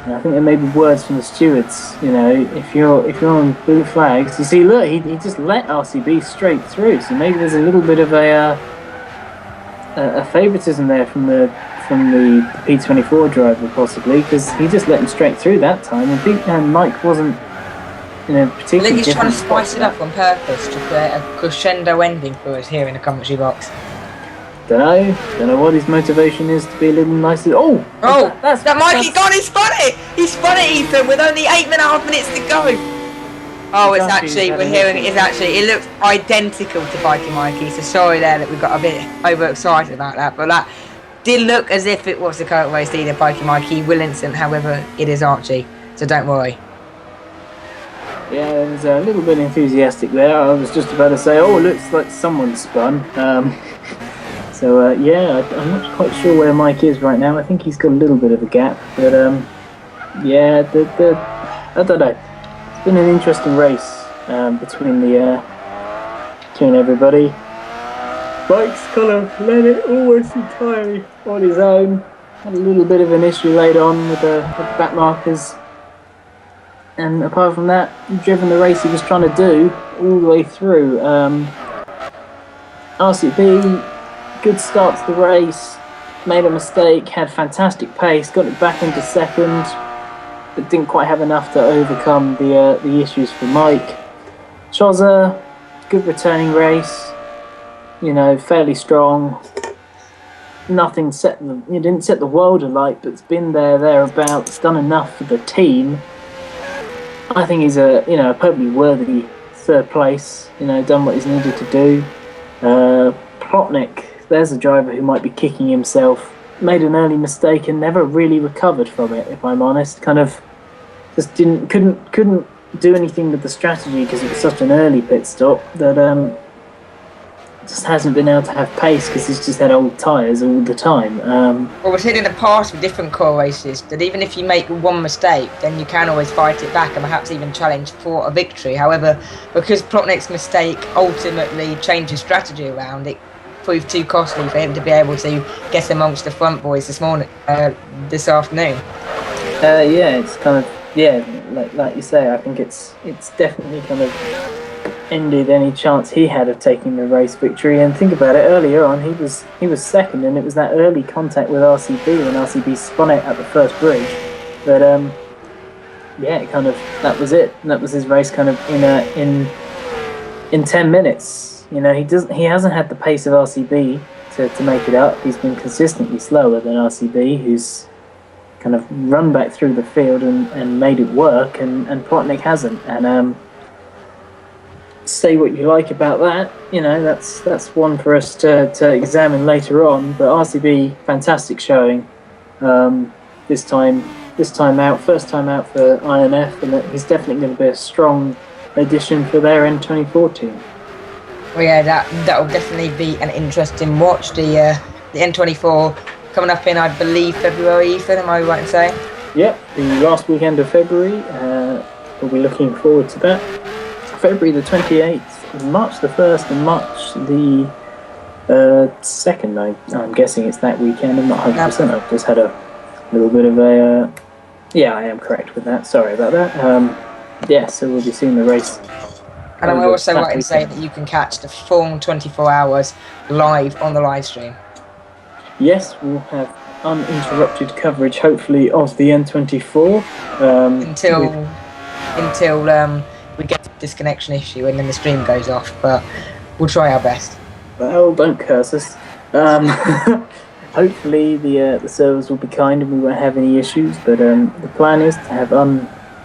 I think there may be words from the stewards. You know, if you're on blue flags, you see, look, he just let RCB straight through. So maybe there's a little bit of a favouritism there from the P24 driver, possibly, because he just let him straight through that time, and Mike wasn't, you know, particularly. I think he's trying to spice it up on purpose to create a crescendo ending for us here in the commentary box. Don't know what his motivation is to be a little nicer. Oh, that Mikey got it! He spun it! He spun it, Ethan, with only 8.5 minutes to go. Oh, it's actually, we're hearing it looks identical to Pikey Mikey, so sorry there that we got a bit overexcited about that, but that did look as if it was the current race leader, Pikey Mikey. He will instant, however, it is Archie, so don't worry. Yeah, it was a little bit enthusiastic there. I was just about to say, oh, it looks like someone spun. So yeah, I'm not quite sure where Mike is right now. I think he's got a little bit of a gap, but yeah, I don't know. It's been an interesting race between everybody. Mike's kind of led it almost entirely on his own. Had a little bit of an issue later on with the back markers, and apart from that, driven the race he was trying to do all the way through. RCB. Good start to the race, made a mistake, had fantastic pace, got it back into second, but didn't quite have enough to overcome the issues for Mike. Choza, good returning race, you know, fairly strong. Nothing didn't set the world alight, but it's been thereabouts, done enough for the team. I think he's a perfectly worthy 3rd place. You know, done what he's needed to do. Plotnik. There's a driver who might be kicking himself. Made an early mistake and never really recovered from it, if I'm honest. Kind of just couldn't do anything with the strategy because it was such an early pit stop that just hasn't been able to have pace because he's just had old tyres all the time. Well, we've seen in the past with different core races that even if you make one mistake, then you can always fight it back and perhaps even challenge for a victory. However, because Plotnik's mistake ultimately changed his strategy around, it proved too costly for him to be able to get amongst the front boys this afternoon. Yeah, it's kind of like you say. I think it's definitely kind of ended any chance he had of taking the race victory. And think about it, earlier on he was second, and it was that early contact with RCB when RCB spun it at the first bridge that yeah, it kind of, that was it. And that was his race kind of in 10 minutes. You know, he hasn't had the pace of RCB to make it up. He's been consistently slower than RCB, who's kind of run back through the field and made it work, and Plotnik hasn't. And say what you like about that, you know, that's one for us to examine later on. But RCB, fantastic showing. This time out, first time out for INF, and he's definitely going to be a strong addition for their N24 team. Well, yeah, that will definitely be an interesting watch. The N24 coming up in, I believe, February, Ethan, am I right in saying? Yep, the last weekend of February. We'll be looking forward to that. February the 28th, March the 1st, and March the 2nd. I'm guessing it's that weekend. I'm not 100%. I've just had a little bit of a... yeah, I am correct with that. Sorry about that. Yeah, so we'll be seeing the race. And I'm also right in saying that you can catch the full 24 hours live on the live stream. Yes, we'll have uninterrupted coverage, hopefully, of the N24 until we get a disconnection issue and then the stream goes off. But we'll try our best. Well, don't curse us. Hopefully, the servers will be kind and we won't have any issues. But the plan is to have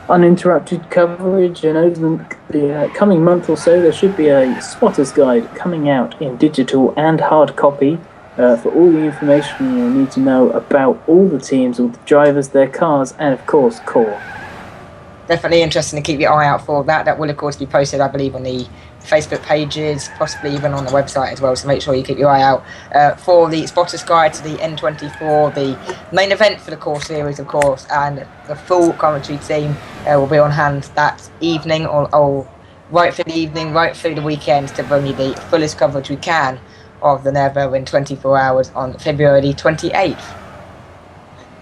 uninterrupted coverage, and over the coming month or so, there should be a spotter's guide coming out in digital and hard copy. For all the information you'll need to know about all the teams, all the drivers, their cars, and of course, core. Definitely interesting to keep your eye out for that. That will, of course, be posted, I believe, on the Facebook pages, possibly even on the website as well. So make sure you keep your eye out for the Spotters Guide to the N24, the main event for the core series, of course, and the full commentary team will be on hand that evening, or right through the evening, right through the weekend, to bring you the fullest coverage we can of the Never in 24 hours on February 28th.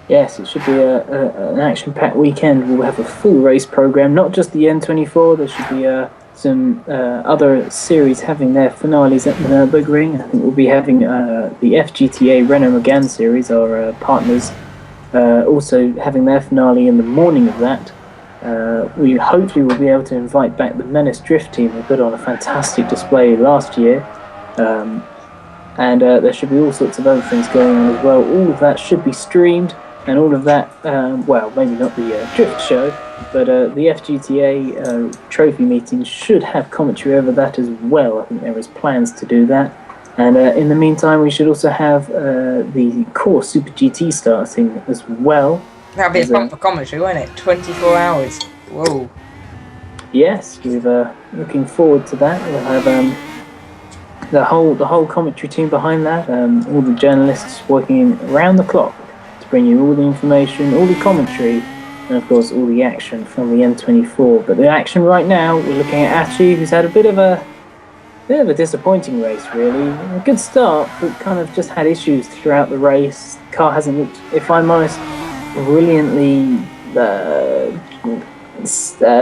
Yes, it should be an action-packed weekend. We'll have a full race program, not just the N24. There should be some other series having their finales at the Nürburgring. I think we'll be having the FGTA Renault Megane series, our partners, also having their finale in the morning of that. We hopefully will be able to invite back the Menace Drift team. They put on a fantastic display last year. And there should be all sorts of other things going on as well. All of that should be streamed, and all of that, well, maybe not the drift show, but the FGTA trophy meeting should have commentary over that as well. I think there is plans to do that. And in the meantime, we should also have the core Super GT starting as well. That'll be a fun for commentary, won't it? 24 hours. Whoa. Yes, we're looking forward to that. We'll have the whole commentary team behind that, all the journalists working around the clock to bring you all the information, all the commentary, and of course all the action from the N24. But the action right now, we're looking at Achi, who's had a bit of a disappointing race, really. A good start, but kind of just had issues throughout the race. The car hasn't looked, if I'm honest, brilliantly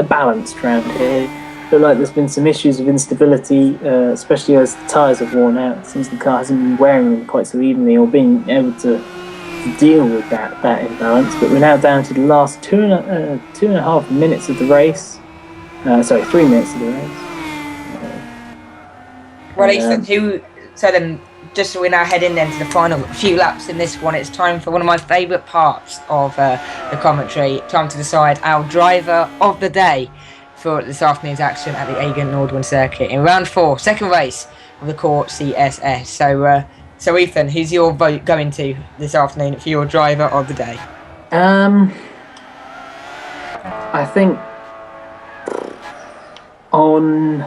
balanced around here. I feel like there's been some issues of instability, especially as the tyres have worn out. It seems the car hasn't been wearing them quite so evenly or being able to deal with that imbalance. But we're now down to the last 2.5 minutes of the race. 3 minutes of the race. Well, Ethan, just so we're now heading then to the final few laps in this one, it's time for one of my favourite parts of the commentary. Time to decide our driver of the day for this afternoon's action at the Aigen Nordwand circuit in round 4, second race of the core CSS. So Ethan, who's your vote going to this afternoon for your driver of the day? I think on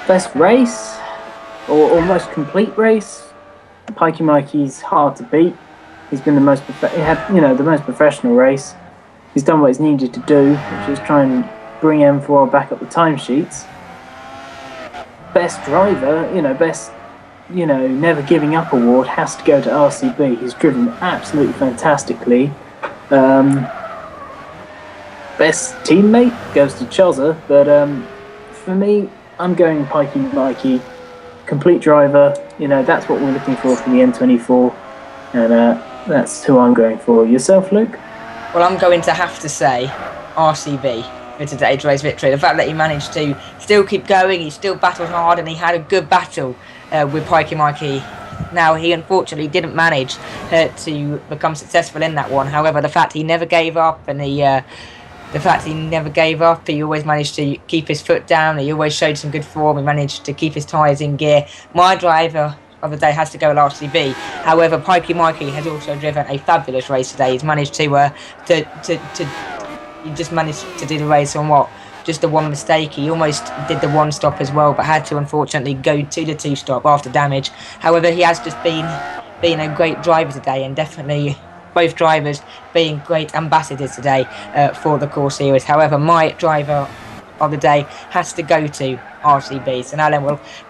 best race or most complete race, Pikey Mikey's hard to beat. He's been the most professional race. He's done what he's needed to do, which is try and bring M4 back up the timesheets. Best driver, never giving up award has to go to RCB. He's driven absolutely fantastically. Best teammate goes to Chozza, but for me, I'm going Pikey Mikey, complete driver. That's what we're looking for the N24, and that's who I'm going for. Yourself, Luke? Well, I'm going to have to say RCB for today's race victory. The fact that he managed to still keep going, he still battled hard, and he had a good battle with Pikey Mikey. Now, he unfortunately didn't manage to become successful in that one. However, the fact he never gave up, and he always managed to keep his foot down. He always showed some good form. He managed to keep his tyres in gear. My driver of the day has to go with RCB. However, Pikey Mikey has also driven a fabulous race today. He's managed he just managed to do the race on just the one mistake. He almost did the one stop as well, but had to unfortunately go to the two stop after damage. However, he has just been a great driver today, and definitely both drivers being great ambassadors today for the core series. However, my driver of the day has to go to RCB. So now then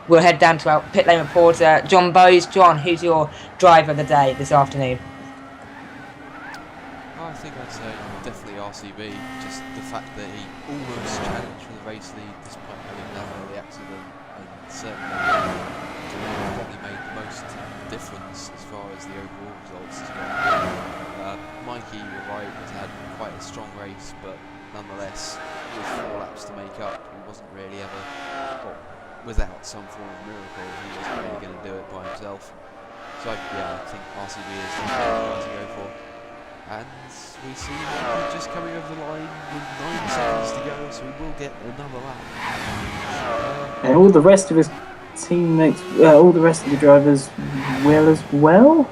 we'll head down to our pit lane reporter, John Bowes. John, who's your driver of the day this afternoon? I think I'd say definitely RCB. Just the fact that he almost challenged for the race lead despite having that early accident, and certainly probably made the most difference as far as the overall results as well. Mikey, you're right, has had quite a strong race, but nonetheless, with 4 laps to make up, he wasn't really ever, without some form of miracle, he wasn't really going to do it by himself. So yeah, I think RCB is the one to go for. And we see him just coming over the line with 9 seconds to go, so we will get another lap. And all the rest of his teammates, all the rest of the drivers will as well?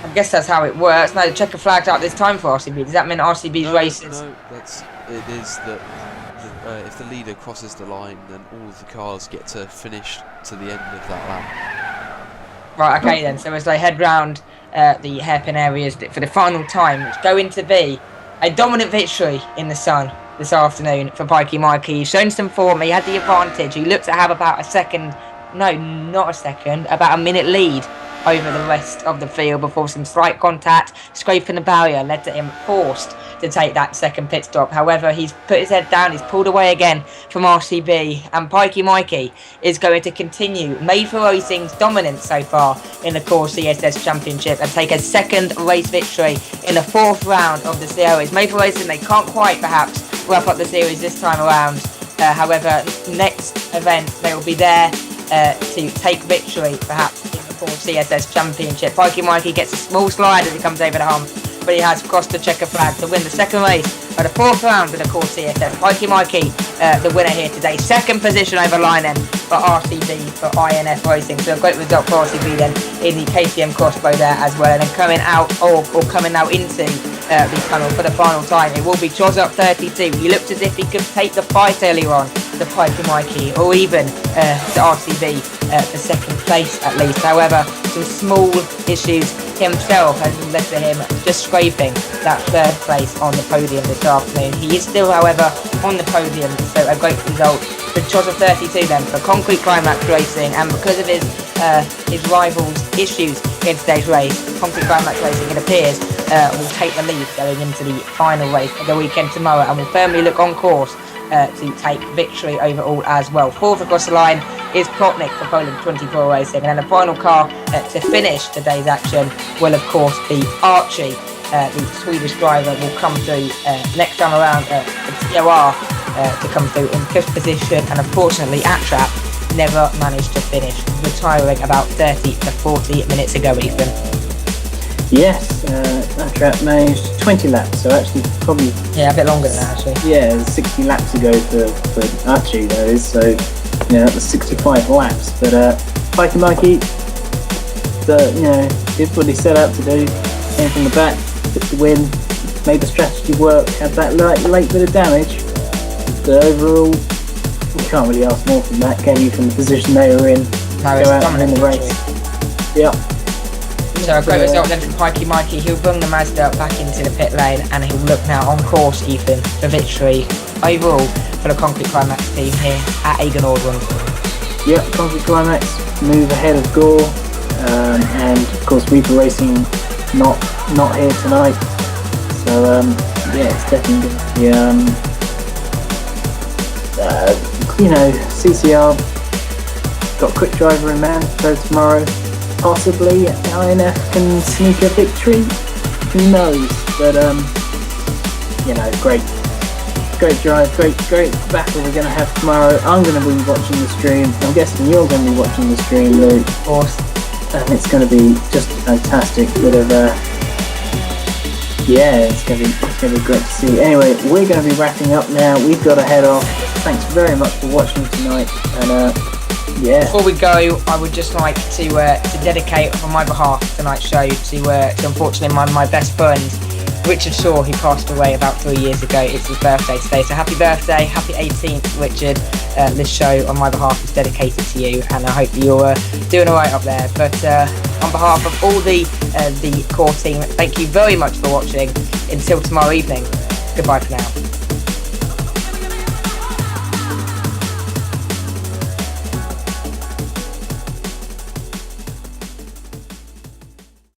I guess that's how it works. No, the checker flagged out this time for RCB. Does that mean RCB's races? No, it is that if the leader crosses the line, then all of the cars get to finish to the end of that lap. Right, okay then. So as they head round the hairpin areas for the final time, it's going to be a dominant victory in the sun this afternoon for Pikey Mikey. He's shown some form. He had the advantage. He looked to have about about a minute lead over the rest of the field before some slight contact, scraping the barrier, led to him forced to take that second pit stop. However, he's put his head down, he's pulled away again from RCB, and Pikey Mikey is going to continue Made for Racing's dominance so far in the core CSS Championship and take a second race victory in the 4th round of the series. Made for Racing, they can't quite perhaps wrap up the series this time around. However, next event they will be there to take victory perhaps in the core CSS Championship. Pikey Mikey gets a small slide as he comes over the hump, but he has crossed the checker flag to win the second race of the 4th round of the core CSS. Pikey Mikey, the winner here today. Second position over line then for RCB for INF Racing. So a great result for RCB then in the KTM crossbow there as well. And then coming out or coming now into the tunnel for the final time, it will be Chozop 32. He looked as if he could take the fight earlier on to Pikey Mikey, or even to RCB for second place at least. However, some small issues himself has led to him just scraping that 3rd place on the podium this afternoon. He is still, however, on the podium, so a great result for Chozop 32 then for Concrete Climax Racing. And because of his rivals' issues in today's race, Concrete Climax Racing, it appears, will take the lead going into the final race of the weekend tomorrow, and will firmly look on course to take victory overall as well. 4th across the line is Plotnik for Poland 24 Racing, and then the final car to finish today's action will of course be Archie. The Swedish driver will come through next time around for TOR to come through in 5th position, and unfortunately Atrap never managed to finish, retiring about 30 to 40 minutes ago, Ethan. Yes, Atrap managed 20 laps, so actually probably... Yeah, a bit longer than that actually. Yeah, 60 laps ago for Archie, that is, so that was 65 laps. But Pikey Mikey, did what he set out to do, came from the back, took the win, made the strategy work, had that late bit of damage, but overall, you can't really ask more from that, can you, from the position they were in, No, go out and win the race. Yep. So a great result then from Pikey Mikey. He'll bring the Mazda back into the pit lane, and he'll look now on course, Ethan, for victory overall for the Concrete Climax team here at Egan Nordrund. Yep, Concrete Climax move ahead of Gore, and of course Reaper Racing not here tonight. So it's definitely you know, CCR got quick driver in man, so tomorrow possibly INF can sneak a victory. Who knows? But you know, great drive, great battle we're gonna have tomorrow. I'm gonna be watching the stream. I'm guessing you're gonna be watching the stream, Luke. Of course. And it's gonna be just a fantastic bit of yeah, it's gonna be great to see. Anyway, we're gonna be wrapping up now. We've got to head off. Thanks very much for watching tonight, and yeah. Before we go, I would just like to dedicate on my behalf tonight's show to unfortunately my best friend, Richard Shaw, who passed away about 3 years ago. It's his birthday today, so happy birthday, happy 18th, Richard. This show on my behalf is dedicated to you, and I hope you're doing alright up there. But on behalf of all the core team, thank you very much for watching. Until tomorrow evening, goodbye for now.